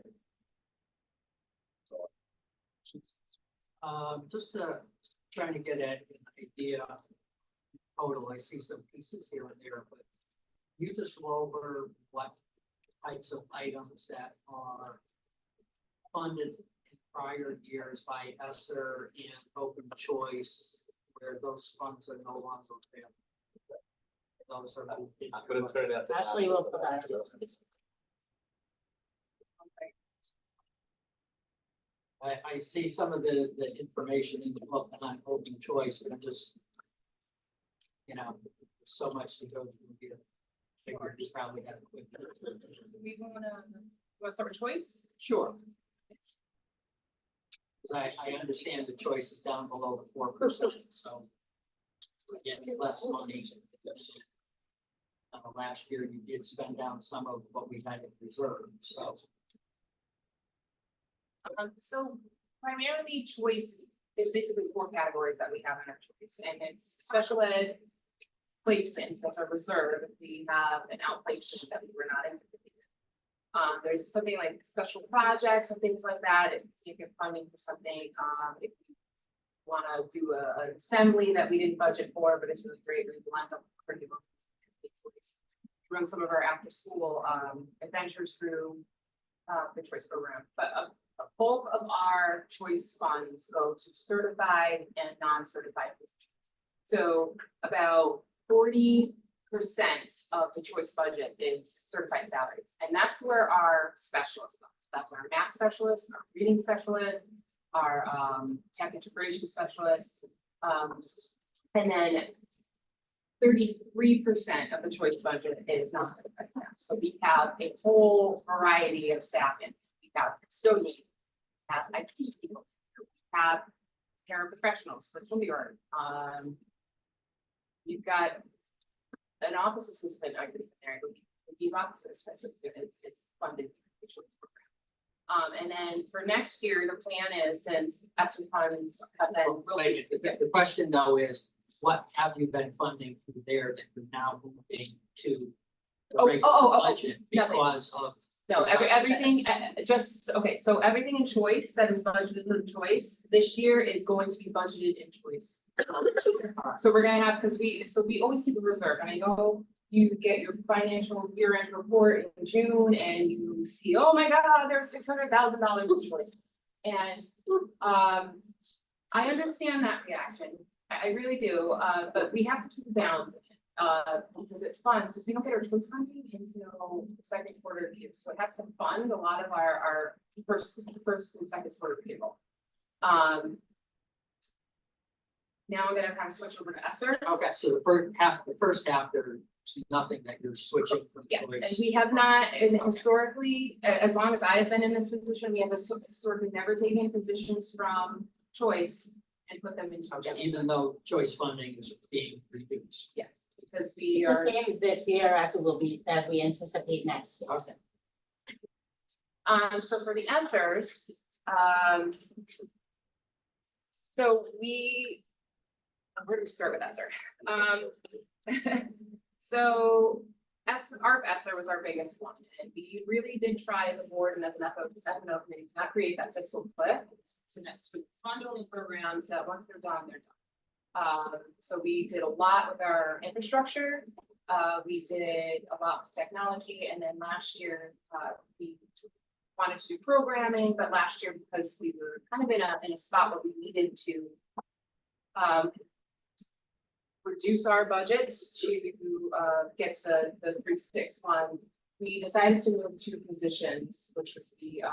Just trying to get at an idea. Total, I see some pieces here and there, but you just go over what types of items that are funded in prior years by ESSER and open choice, where those funds are no longer available. Those are. I'm gonna turn that. to- Ashley will put that. I see some of the information in the book on open choice, but I'm just. So much to go through here. Figured you probably have a quick. We wanna start with choice? Sure. Cause I understand the choice is down below the 4%, so. We're getting less money. last year you did spend down some of what we had in reserve, so. So primarily choice, there's basically 4 categories that we have in our choice, and it's special ed placements, that's our reserve, if we have an outplacement that we were not anticipating. There's something like special projects or things like that, if you can't get funding for something, if you wanna do an assembly that we didn't budget for, but it's really great, we lined up pretty well. Run some of our after school adventures through the choice program, but a bulk of our choice funds go to certified and non-certified positions. So about 40% of the choice budget is certified salaries, and that's where our specialists go. That's our math specialists, our reading specialists, our tech integration specialists, and then 33% of the choice budget is non-certified staff. So we have a whole variety of staffing. We have custodians, we have IT people, we have paraprofessionals for kindergarten. You've got an office assistant, I believe, there, these office assistants, it's funded through the choice program. And then for next year, the plan is, since ESSER funds have been Related, the question though is, what have you been funding through there that you're now moving to the regular budget nothing. because of? No, everything, just, okay, so everything in choice that is budgeted for the choice this year is going to be budgeted in choice. So we're gonna have, because we always keep a reserve, and I know you get your financial year-end report in June and you see, oh my God, there's $600,000 in choice. And I understand that reaction, I really do, but we have to keep it down. Because it's fun, so we don't get our choice funding until the second quarter of the year, so it has to fund a lot of our first and second quarter people. Now I'm gonna kind of switch over to ESSER. Okay, so the first half, there's nothing that you're switching from Yes, choice. and we have not, and historically, as long as I have been in this position, we have historically never taken positions from choice and put them into general. Even though choice funding is being reduced. Yes, because we The are. same this year as it will be, as we anticipate next year. Okay. So for the ESSERs, so where do we start with ESSER? So ARP ESSER was our biggest one, and we really did try as a board and as an FNO committee to not create that fiscal cliff. So that's with fund only programs that once they're done, they're done. So we did a lot with our infrastructure. We did a lot with technology, and then last year, we wanted to do programming, but last year, because we were kind of in a spot where we needed to reduce our budgets to get to the 361, we decided to move 2 positions, which was the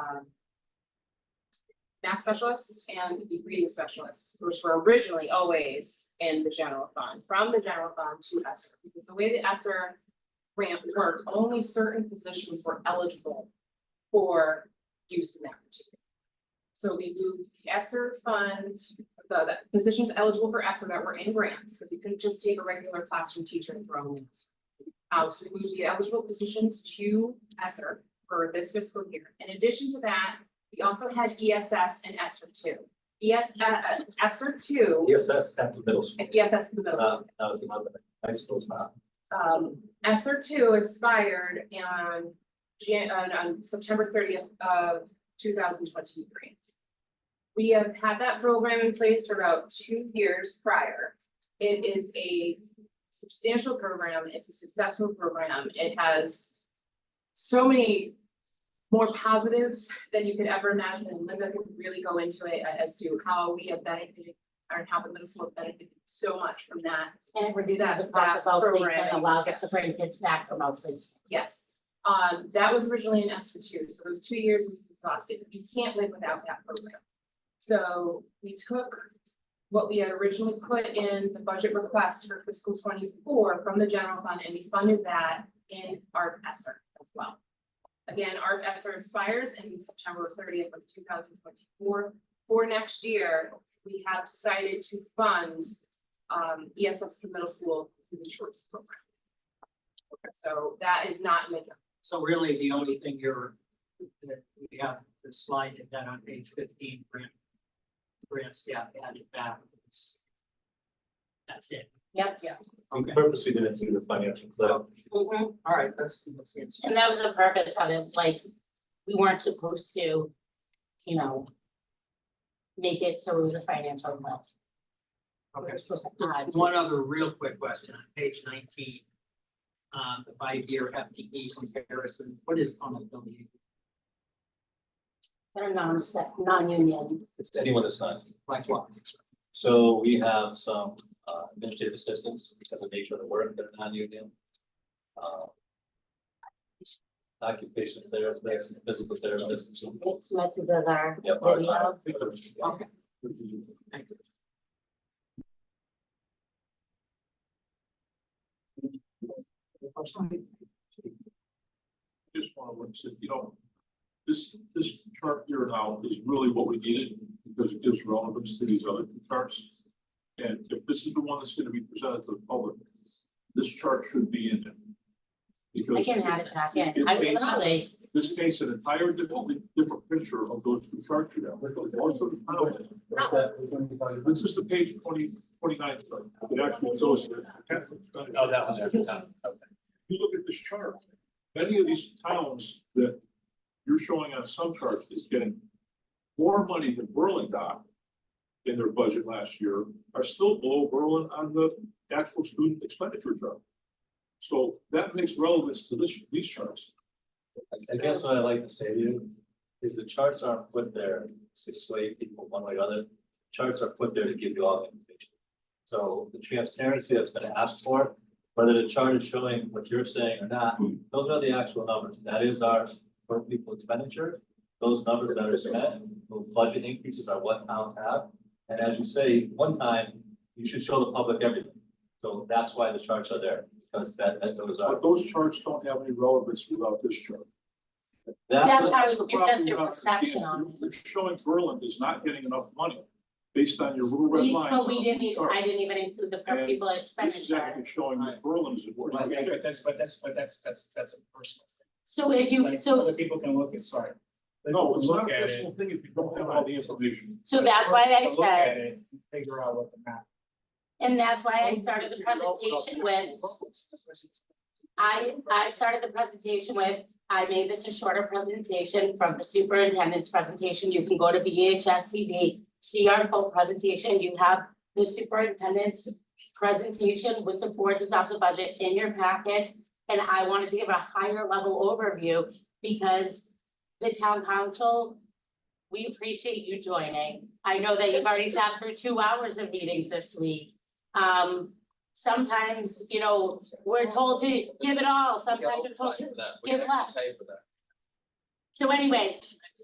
math specialist and the reading specialist, which were originally always in the general fund, from the general fund to ESSER, because the way the ESSER grant worked, only certain positions were eligible for use in that particular. So we moved the ESSER fund, the positions eligible for ESSER that were in grants, because we couldn't just take a regular classroom teacher and throw them in. So we moved the eligible positions to ESSER for this fiscal year. In addition to that, we also had ESS and ESSER 2. ESSER 2. ESS at the middle school. ESS at the middle school. High school stop. ESSER 2 expired on September 30th of 2023. We have had that program in place for about 2 years prior. It is a substantial program. It's a successful program. It has so many more positives than you could ever imagine, and Linda could really go into it as to how we have benefited, or how the middle school has benefited so much from that. And it reduces the That cost of outreach programming, and allows yes. us to bring kids back from outreach. Yes, that was originally an ESSER 2, so those 2 years was exhausted. You can't live without that program. So we took what we had originally put in the budget request for fiscal 24 from the general fund, and we funded that in ARP ESSER as well. Again, ARP ESSER expires in September 30th of 2024. For next year, we have decided to fund ESS for middle school through the choice program. So that is not in the So really, the only thing that we have the slide that on page 15, grant staff added back. That's it. Yep. Yeah. We Okay, purposely didn't do the financial clip. Mhm. all right, that's it. And that was the purpose of it, like, we weren't supposed to, you know, make it so it was a financial cliff. We Okay. were supposed to add to One other real quick question on page 19. The 5-year FTE comparison, what is unaffiliated? They're non-union. It's anyone that's not. Like what? So we have some administrative assistants because of the nature of the work that are non-union. Occupational therapists, physical therapists. It's met with our Yep. video. Okay. Thank you. Just want to say, this chart here now is really what we needed because it gives relevance to these other two charts. And if this is the one that's going to be presented to the public, this chart should be in there. I Because can add it back in. it I will paints- probably, this paints an entire different picture of those two charts you have. This is the page 29 chart. It actually shows. Oh, that was every time. You look at this chart, many of these towns that you're showing on some charts is getting more money than Berlin got in their budget last year are still below Berlin on the actual student expenditure chart. So that makes relevance to these charts. I guess what I'd like to say to you is the charts aren't put there to sway people one way or other. Charts are put there to give you all the information. So the transparency that's been asked for, whether the chart is showing what you're saying or not, those are the actual numbers. That is our per pupil expenditure. Those numbers that are spent, those budget increases are what towns have. And as you say, one time, you should show the public everything. So that's why the charts are there, because those are. But those charts don't have any relevance without this chart. that's how, the that's problem your you perception understand. on it. You're showing Berlin is not getting enough money based on your little red lines. But we on didn't the even, chart. I didn't even include the per And pupil This is expenditure. actually showing that Berlin is. Okay, but that's a personal thing. So if you, Like, so, other people can look at, sorry. No, it's not Look a at personal it. thing if you don't have all the information. so that's why I Look at said, it, and figure out what the math. and that's why I started the presentation with, I started the presentation with, I made this a shorter presentation from the superintendent's presentation. You can go to VHS TV, see our full presentation. You have the superintendent's presentation with the board's adopted budget in your packet. And I wanted to give a higher level overview because the town council, we appreciate you joining. I know that you've already sat through 2 hours of meetings this week. Sometimes, we're told to give it all, sometimes we're told to give less. So anyway,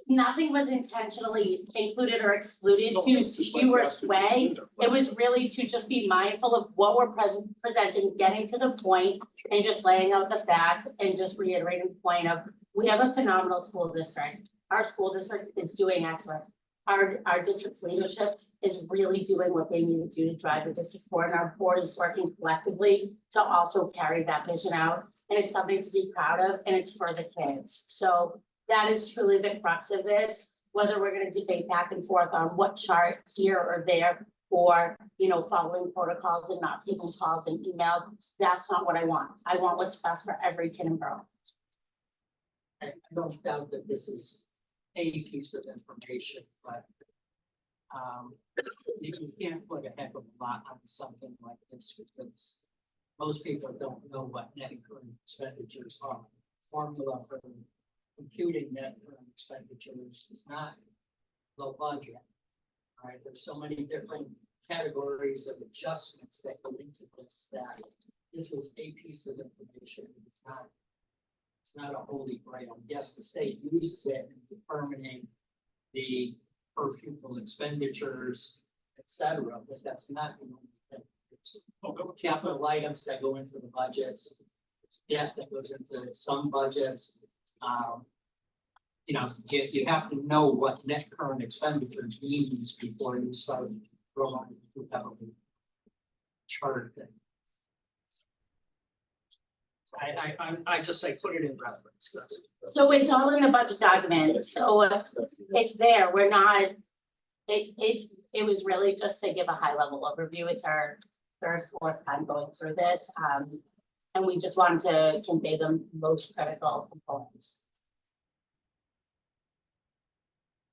nothing was intentionally included or excluded No, to it's just like skew or that, it's sway. in there. It was really to just be mindful of what we're presenting, getting to the point, and just laying out the facts and just reiterating the point of, we have a phenomenal school district. Our school district is doing excellent. Our district leadership is really doing what they need to do to drive the district forward, and our board is working collectively to also carry that vision out. And it's something to be proud of, and it's for the kids. So that is truly the crux of this, whether we're gonna debate back and forth on what chart here or there, or, following protocols and not taking calls and emails. That's not what I want. I want what's best for every kid in Berlin. I don't doubt that this is a piece of information, but you can't put a heck of a lot on something like this because most people don't know what net current expenditures are. Formula for computing net current expenditures is not low budget. All right, there's so many different categories of adjustments that go into this that this is a piece of information. It's not a holy grail. Yes, the state uses it in determining the per pupil expenditures, et cetera, but that's not the only thing. It's just capital items that go into the budgets, debt that goes into some budgets. You have to know what net current expenditures means before you start rolling heavily chart thing. I just say put it in reference, that's. So it's all in the budget document, so it's there, we're not. It was really just to give a high level overview, it's our third, fourth time going through this, and we just wanted to convey the most critical components.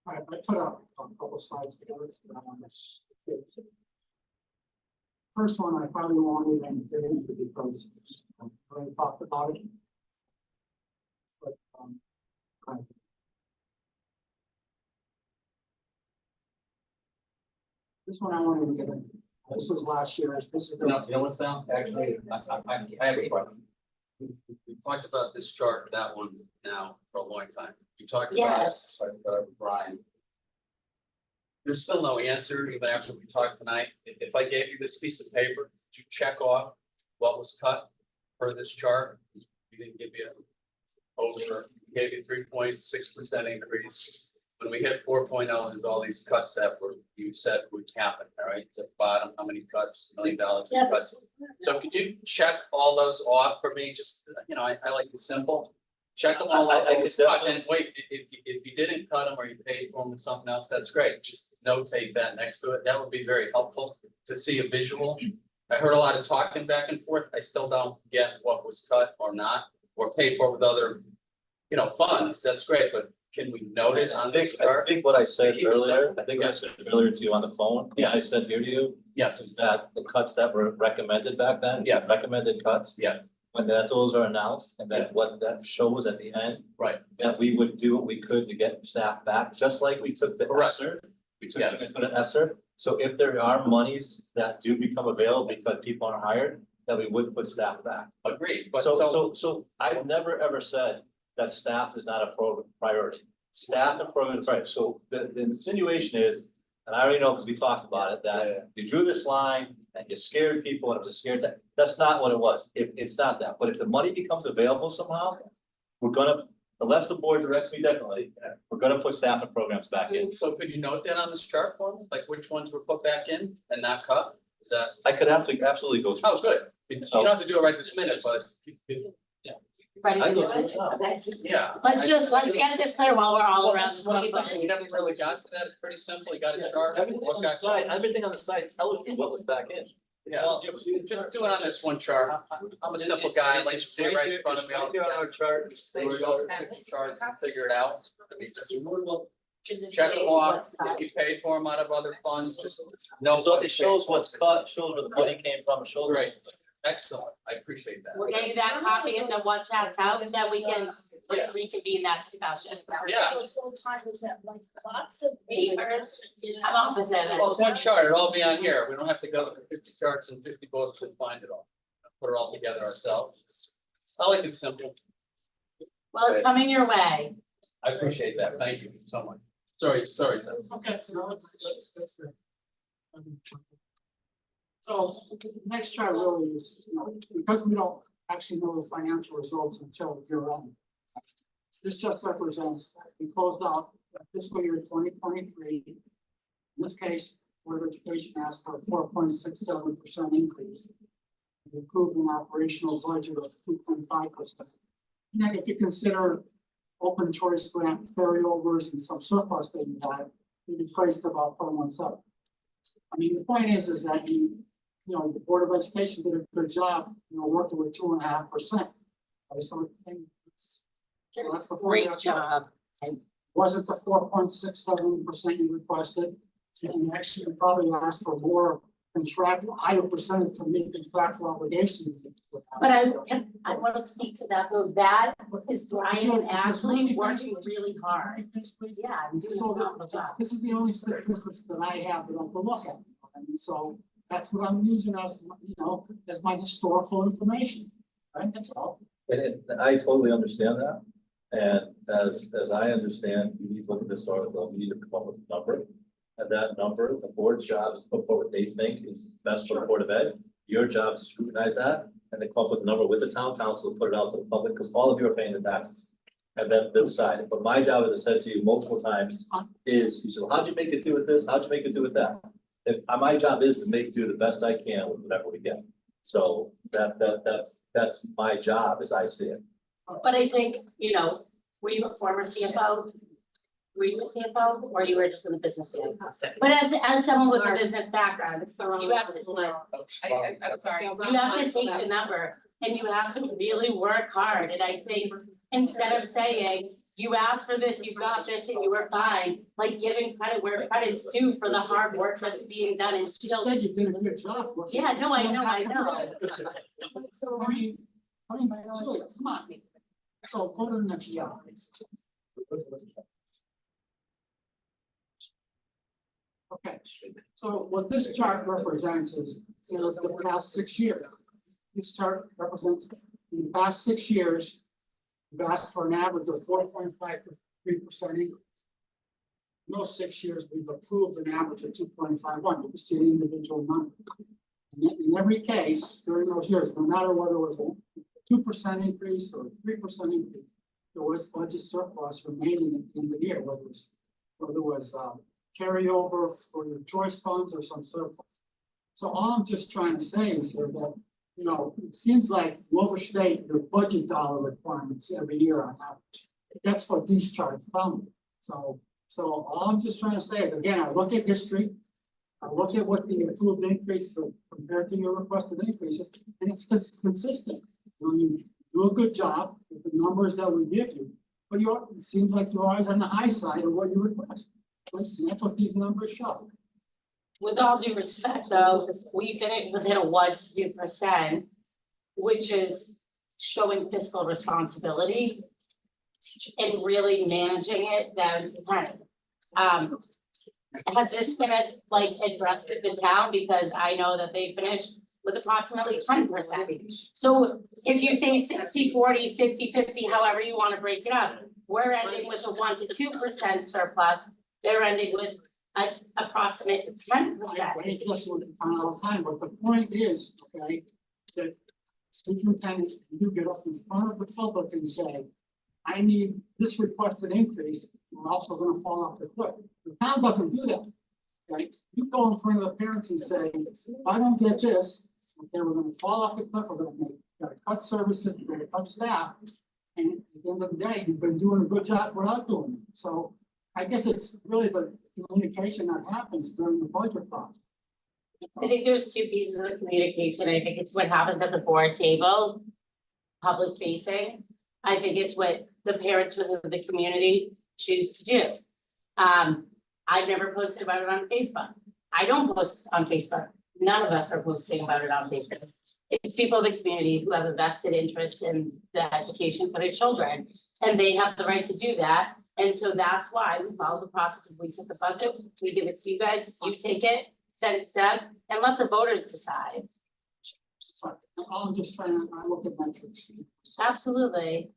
I put up a couple slides together. First one, I probably won't even get into because I already talked about it. But, kind of. This one I won't even get into. This was last year, this is. You know what, Sal? Actually, I have a question. We talked about this chart, that one now for a long time. You talked about, Yes. Brian. There's still no answer even after we talked tonight. If I gave you this piece of paper, did you check off what was cut per this chart? We didn't give you over, we gave you 3.6% increase. When we hit 4.0, there's all these cuts that were, you said would happen, all right? At the bottom, how many cuts, $1 million in cuts. So could you check all those off for me? Just, you know, I like it simple. Check them all off. I could definitely- And wait, if you didn't cut them or you paid for them with something else, that's great. Just notate that next to it. That would be very helpful to see a visual. I heard a lot of talking back and forth. I still don't get what was cut or not, or paid for with other, you know, funds. That's great, but can we note it on this I chart? think what I said Keep it earlier, simple. I think I said earlier to you on the phone, Yeah. I said here to you, Yes, is that the cuts that were recommended back then. Yeah. Recommended cuts. Yeah. When those are announced, and Yeah. then what that shows at the end. Right. That we would do what we could to get staff back, just like we took the Correct. ESSER. We took Yes. and put an ESSER, so if there are monies that do become available because people are hired, that we would put staff back. agreed, but So I've never ever said that staff is not a priority. Staff and program is right, so the insinuation is, and I already know because we talked about it, Yeah. that you drew this line and you scared people and it was a scared that, that's not what it was. It's not that, but if the money becomes available somehow, we're gonna, unless the board directs me differently, we're gonna put staff and programs back in. So could you note that on this chart for me, like which ones were put back in and not cut? Is that, I could absolutely go through. oh, good. You don't have to do it right this minute, but Ready I to go do through it? it now. Okay. yeah. Let's get this clear while we're all Well, around. that's what I'm thinking. You never really got to that. It's pretty simple. You got a chart. Everything What on the got side, cut. everything on the side tells you what was back in. Yeah, just do it on this one chart. I'm a simple guy. I like to see it right in front of me. I'll Right here on our chart. we go take the charts and figure it out. I mean, just check them off. If you paid for them out of other funds, just know. So it shows what's cut, shows where the money came from, it shows. Great. Excellent. I appreciate that. We'll get you that copy and then once that's out, then we can reconvene that discussion. Yeah. Those old timers that like lots of Papers, I'm opposite of Well, it's one it. chart. It'll all be on here. We don't have to go to 50 charts and 50 books and find it all. Put it all together ourselves. I like it simple. Well, it's coming your way. I appreciate that. Thank you so much. Sorry, Sam. Okay, so that's it. So next chart really is, you know, because we don't actually know the financial results until year end. This just represents, we closed out fiscal year 2023. In this case, Board of Education asked for a 4.67% increase. We approved an operational budget of 2.5%. And then if you consider open choice grant carryovers and some surplus that you had, we replaced about 4.17. I mean, the point is that you know, the Board of Education did a good job, you know, working with 2.5%. So that's the point. Great job. Wasn't the 4.67% you requested, and actually you probably asked for more contractual, higher percentage to meet contractual obligations. But I want to speak to that, though, that is Brian and Ashley working really hard. Yeah, I'm doing a wonderful job. This is the only statistics that I have that I can look at, and so that's what I'm using as, you know, as my historical information, right, that's all. And I totally understand that. And as I understand, you need to look at this article, you need to come up with a number. And that number, the board's job is to put forward what they think is best for the Board of Ed. Your job is to scrutinize that and then come up with a number with the town council, put it out to the public, because all of you are paying the taxes. And then they'll decide it. But my job, as I said to you multiple times, is you said, well, how'd you make it do with this? How'd you make it do with that? My job is to make do the best I can with whatever we get. So that's my job as I see it. But I think, you know, were you a former CFO? Were you a CFO or you were just in the business field? But as someone with a business background, it's the wrong, you have to, I'm sorry. you have to take the number and you have to really work hard. And I think instead of saying, you asked for this, you got this, and you were fine, like giving credit where credit's due for the hard work that's being done and still. Instead, you did a good job. Yeah, no, I know. So, I mean, so, come on. So go to the next slide. Okay, so what this chart represents is the past 6 years. This chart represents in the past 6 years, we've asked for an average of 4.5 to 3% increase. In those 6 years, we've approved an average of 2.51. You can see the individual number. In every case, during those years, no matter whether it was a 2% increase or 3% increase, there was budget surplus remaining at the end of the year, whether it was carryover for your choice funds or some surplus. So all I'm just trying to say is here that, you know, it seems like you overstate your budget dollar requirements every year on average. That's what these charts found. So all I'm just trying to say is, again, I look at history, I look at what the approved increases are compared to your requested increases, and it's consistent. You know, you do a good job with the numbers that we give you, but it seems like you're always on the high side of what you request. That's what these numbers show. With all due respect, though, we finished within a 1 to 2%, which is showing fiscal responsibility and really managing it down to 10. Has this been addressed with the town? Because I know that they finished with approximately 10%. So if you say 60, 40, 50, 50, however you want to break it up, we're ending with a 1 to 2% surplus. They're ending with an approximate 10%. I just want to find all the time, but the point is, okay, that superintendent, you get up in front of the public and say, I need this requested increase, we're also gonna fall off the cliff. The town doesn't do that, right? You go in front of the parents and say, if I don't get this, okay, we're gonna fall off the cliff, we're gonna gotta cut services, we're gonna cut staff. And at the end of the day, you've been doing a good job without doing it. So I guess it's really the communication that happens during the budget process. I think there's two pieces of communication. I think it's what happens at the board table, public facing. I think it's what the parents within the community choose to do. I've never posted about it on Facebook. I don't post on Facebook. None of us are posting about it on Facebook. It's people in the community who have a vested interest in the education for their children, and they have the right to do that. And so that's why we follow the process. If we set the budget, we give it to you guys, you take it, send it to them, and let the voters decide. So I'm just trying to, I look at metrics. Absolutely.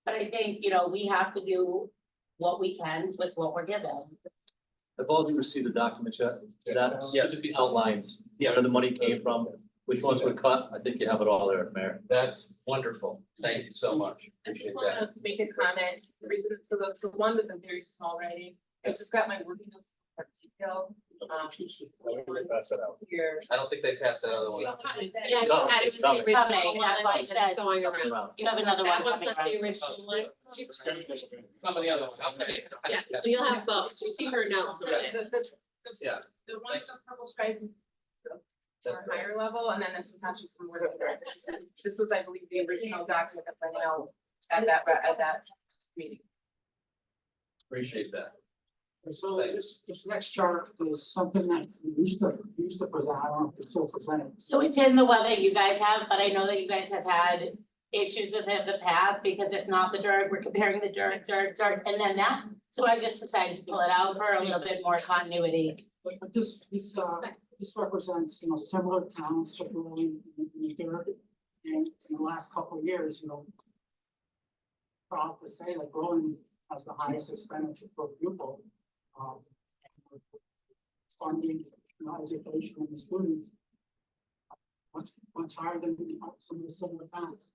But I think, you know, we have to do what we can with what we're given. Have all of you received the documents yet? That, yes, it outlines where the money came from, which ones were cut. I think you have it all there, Mayor. That's wonderful. Thank you so much. I just Appreciate wanna that. make a comment, the reason for the one with the very small writing, it's just got my working notes for detail. Pass that out. Here. I don't think they passed that other one. Yeah, No, that it's was the coming. original Coming, one that's why I that's said- going around. Around. You have another That one one coming, plus the right? original one. Some of the other one, okay. Yeah, so you'll have both. You see her notes on it. Yeah. The one with the purple stripes. For a higher level, and then this one has just some more. This was, I believe, the original document that went out at that meeting. Appreciate that. So this next chart is something that we used to present, I don't know if it's still presented. So it's in the one that you guys have, but I know that you guys have had issues with it in the past because it's not the dirt, we're comparing the dirt, and then that. So I just decided to pull it out for a little bit more continuity. But this represents, you know, similar towns, particularly in the dirt. And in the last couple of years, you know, proud to say that Berlin has the highest expenditure per pupil. Funding, you know, education and the students. Much higher than some of the similar towns.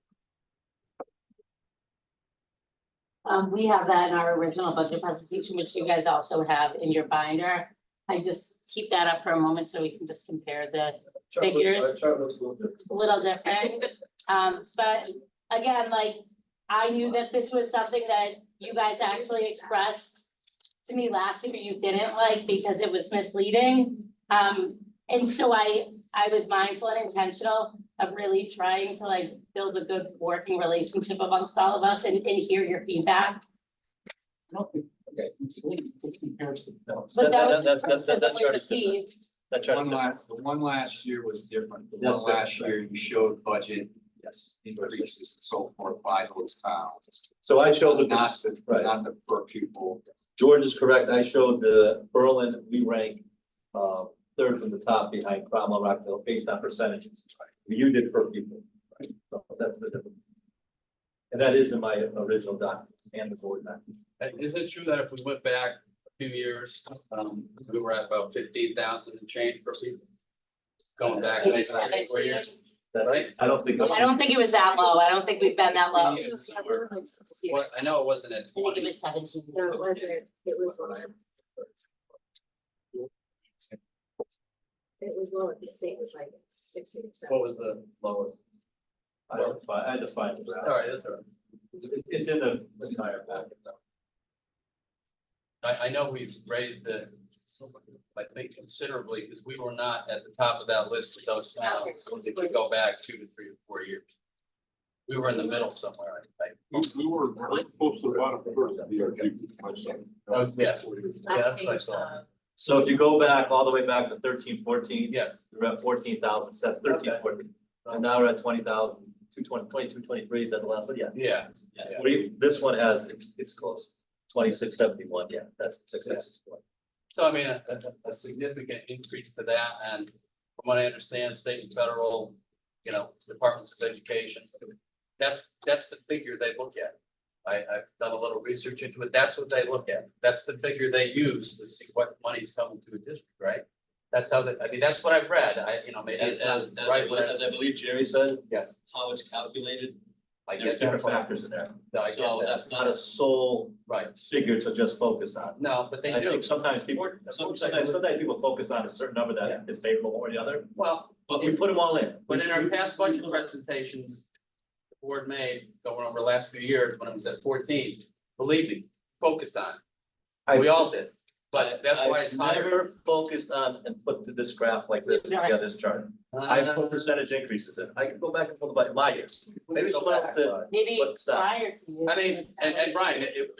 We have that in our original budget presentation, which you guys also have in your binder. I just keep that up for a moment so we can just compare the figures. Chart looks a little different. a little different. But again, like, I knew that this was something that you guys actually expressed to me last year, you didn't like because it was misleading. And so I was mindful and intentional of really trying to like build a good working relationship amongst all of us and hear your feedback. I don't think, okay, it compares to. No, But that was that that we chart is different. received. That chart is One different. last, the one last year was different. The That's one last different, year, you showed budget Yes. increases and so forth by those towns. So I showed the, Not the, right. not the per pupil. George is correct. I showed the Berlin, we rank third from the top behind Cromwell, Rockville, based on percentages. You did per pupil. Right? So that's the difference. And that is in my original document and the board document. Is it true that if we went back a few years, we were at about 15,000 and change per people? Going back. Maybe 4 years, 17. That, Right. I don't think. I don't think it was that low. I don't think we've been that low. Yeah, Well, I know it wasn't at I think it 20. was 17. No, it wasn't, it was lower. It was lower, the state was like 60%. What was the lowest? I had to find it. All right, that's all right. It's in the entire packet though. I know we've raised it, I think considerably, because we were not at the top of that list of those towns, if you go back 2 to 3 or 4 years. We were in the middle somewhere, I think. We were close to the bottom first of the RG. Oh, yeah. Yeah, that's what I saw. So if you go back all the way back to 13, 14. Yes. We're at 14,000, so that's 13, Okay. 14. And now we're at 20,000, 22, 23, is that the last one? Yeah. Yeah, Yeah, this one has, it's close, 2671, yeah, that's 661. so I mean, a significant increase to that, and from what I understand, state and federal, departments of education. That's the figure they look at. I've done a little research into it, that's what they look at, that's the figure they use to see what money's coming to a district, right? That's how that's what I've read, maybe it's not right, but As I believe Jerry said, yes, how it's calculated, I there's get different that. factors in there. No, I So get that. that's not a sole Right, figure to just focus on. no, but they I do, think sometimes people, sometimes people focus on a certain number that is favorable over the other, well, but we put them all in. but in our past budget presentations. The board made going over the last few years when it was at 14, believe me, focused on it. We all did, but that's why it's I've higher. never focused on and put to this graph like this, yeah, this chart. I put percentage increases in. I can go back and pull the my year. Maybe someone else did. Maybe What's that? prior to you. I mean, and Brian, it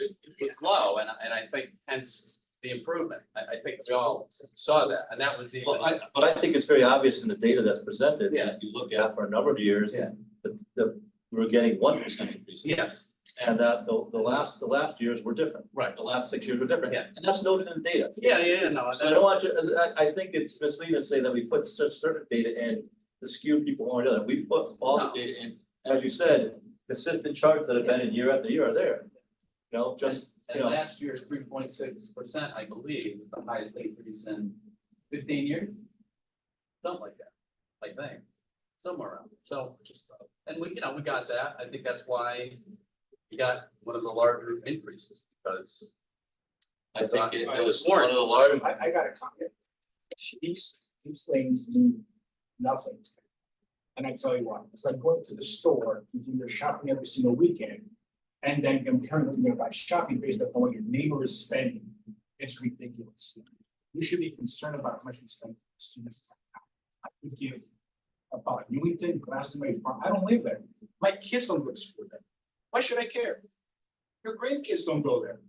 was low, and I think hence the improvement. I think we all saw that, and that was even. Well, but I think it's very obvious in the data that's presented. Yeah. If you look at for a number of years. Yeah. We were getting 1% increase. Yes, And that the last years were different. right. The last 6 years were different. Yeah. And that's noted in the data. Yeah, no. So I don't want you, I think it's misleading to say that we put such certain data in to skew people one or the other. We put all the No. data in, as you said, consistent charts that have been in year after year are there. Just, And last year's 3.6%, I believe, was the highest increase in 15 years. Something like that, I think, somewhere around, so just, and we got that, I think that's why we got one of the larger increases, because. I think it I was was one of the large. I got a comment. These things mean nothing. And I tell you what, it's like going to the store, you do your shopping every single weekend. And then comparing what you're gonna buy shopping based upon what your neighbor is spending. It's ridiculous. You should be concerned about how much you spend for students. I could give about Newington, Glastonbury Park. I don't live there. My kids don't go to school there. Why should I care? Your grandkids don't go there.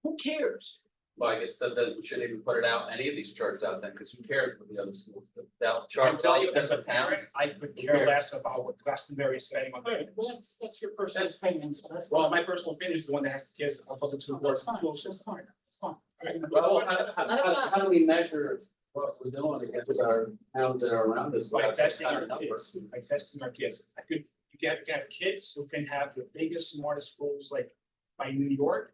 Who cares? Well, I guess that we shouldn't even put it out, any of these charts out there, because who cares what the other schools do? That I'm chart, telling you, all as a different towns. parent, I could care less about what Glastonbury is spending on their kids. That's your personal opinion, so that's. Well, my personal opinion is the one that has the kids, I'll talk to the board. That's fine. Well, how do we measure what we're doing against our towns that are around us? By testing What kind our of number? kids, by testing our kids. You can have kids who can have the biggest, smartest schools like by New York.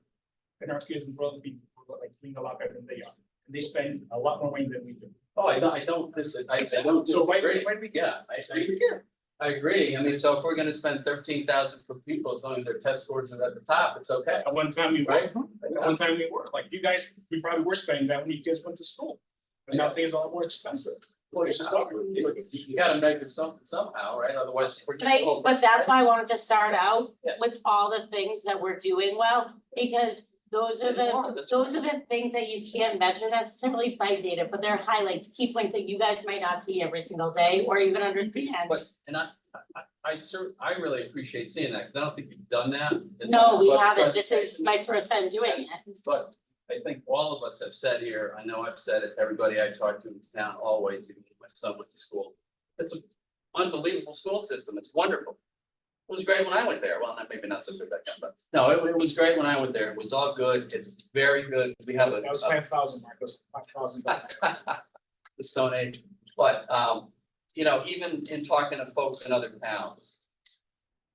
And our kids in the world be like doing a lot better than they are. And they spend a lot more money than we do. Oh, I don't disagree. So why do we care? Yeah, I agree. I mean, so if we're gonna spend 13,000 per pupil, as long as their test scores are at the top, it's okay, At one time we right? were, at one time we were, like you guys, we probably were spending that when you kids went to school. And now things are a lot more expensive. Well, you gotta measure something somehow, right? Otherwise. forget the whole- But that's why I wanted to start out Yeah. with all the things that we're doing well, because those are that's those are the things that you can't measure necessarily by data, but they're highlights, key points that you guys might not see every single day or even understand. But, and I really appreciate seeing that, because I don't think you've done that. in No, we past haven't. This is presentations. my first time doing it. But I think all of us have said here, I know I've said it, everybody I talk to in town always, even when my son went to school. It's an unbelievable school system. It's wonderful. It was great when I went there. Well, maybe not so good back then, but no, it was great when I went there. It was all good. It's very good. We have That was 5,000, Marcos, 5,000. the Stone Age, but, you know, even in talking to folks in other towns.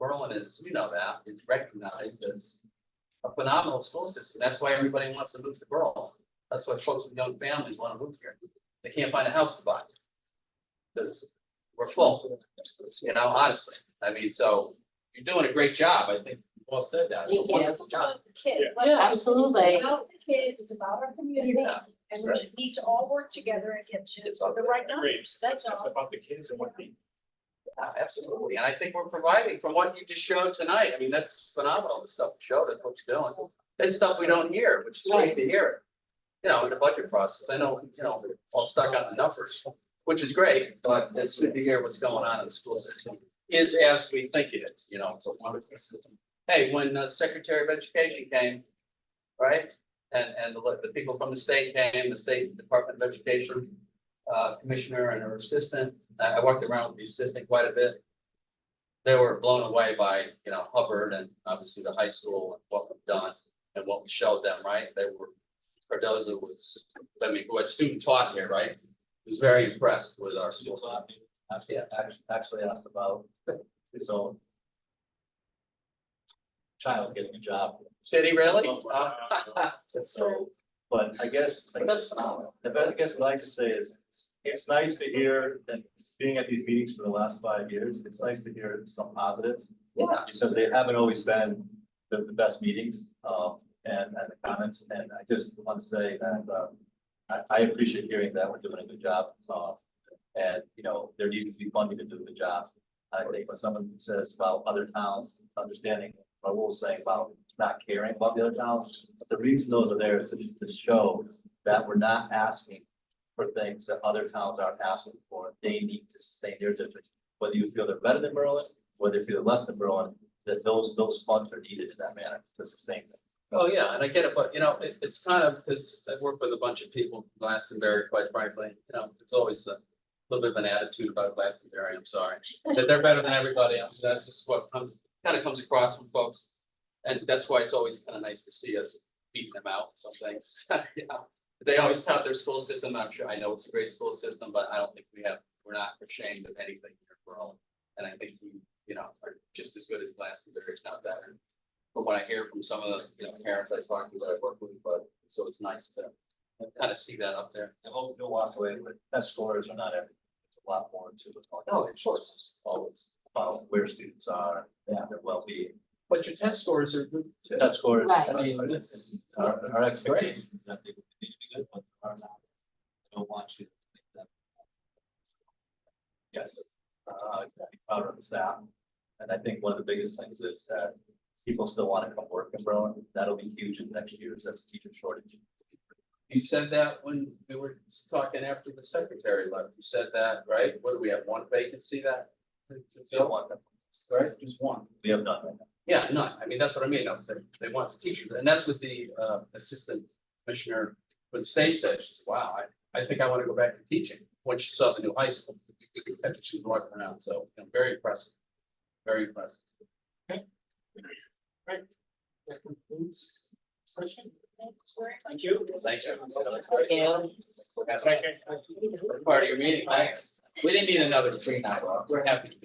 Berlin is, you know that, is recognized as a phenomenal school system. That's why everybody wants to move to Berlin. That's why folks with young families want to move here. They can't find a house to buy. Because we're full, you know, honestly. I mean, so you're doing a great job. I think you all said that. Thank you. It's about the kids. Yeah, absolutely. It's about the kids, it's about our community, Yeah, and we need to all work together and get to the right numbers, that's all. about the kids and what they. yeah, absolutely. And I think we're providing from what you just showed tonight. I mean, that's phenomenal, the stuff you showed and what you're doing. It's stuff we don't hear, which is great to hear. You know, in the budget process, I know, you know, we're all stuck on the numbers, which is great, but it's good to hear what's going on in the school system. Is as we think it is, you know, it's a wonderful system. Hey, when the Secretary of Education came, right? And the people from the state came, the State Department of Education, Commissioner and her assistant, I walked around with the assistant quite a bit. They were blown away by, you know, Hubbard and obviously the high school and what we've done and what we showed them, right? They were, Cardoza was, I mean, who had student taught here, right? Was very impressed with our school. Actually asked about his own child getting a job. Did he really? So, but I guess, That's phenomenal. I guess what I can say is, it's nice to hear that being at these meetings for the last 5 years, it's nice to hear some positives. Yeah. Because they haven't always been the best meetings, and the comments, and I just want to say that, I appreciate hearing that we're doing a good job, and, you know, there needs to be funding to do a good job. I think when someone says about other towns, understanding, I will say about not caring about the other towns, but the reason those are there is to show that we're not asking for things that other towns aren't asking for. They need to sustain their district, whether you feel they're better than Berlin, whether you feel less than Berlin, that those funds are needed in that manner to sustain them. Oh, yeah, and I get it, but you know, it's kind of, because I've worked with a bunch of people, in Glastonbury, quite frankly, you know, there's always a little bit of an attitude about Glastonbury, I'm sorry. That they're better than everybody else, that's just what kind of comes across from folks. And that's why it's always kind of nice to see us beating them out, some things, you know. They always tout their school system, I'm sure, I know it's a great school system, but I don't think we're not ashamed of anything here in Berlin. And I think we, you know, are just as good as Glastonbury, if not better. But what I hear from some of the, you know, parents I talk to that I work with, but so it's nice to kind of see that up there. I hope you'll walk away with test scores are not everything. It's a lot more to it. Oh, of course. It's always about where students are, and their well-being. But your test scores are good. too. Test scores, Right. I mean, it's our expectations that they continue to be good, but they are not. I don't want you to think that. Yes, exactly, proud of the staff. And I think one of the biggest things is that people still want to come work in Berlin. That'll be huge in the next years as a teacher shortage. You said that when we were talking after the secretary left, you said that, right? What do we have, one vacancy that? to We don't fill? want them. Right, just one. We have none right now. Yeah, no, I mean, that's what I mean, they want the teacher, and that's what the assistant commissioner for the state said, she said, wow, I think I want to go back to teaching, when she saw the new high school. That's what she was walking around, so, you know, very impressive, very impressive. That concludes session. Thank you. Thank you. That's part of your meeting, thanks. We didn't need another 3 night, we're happy.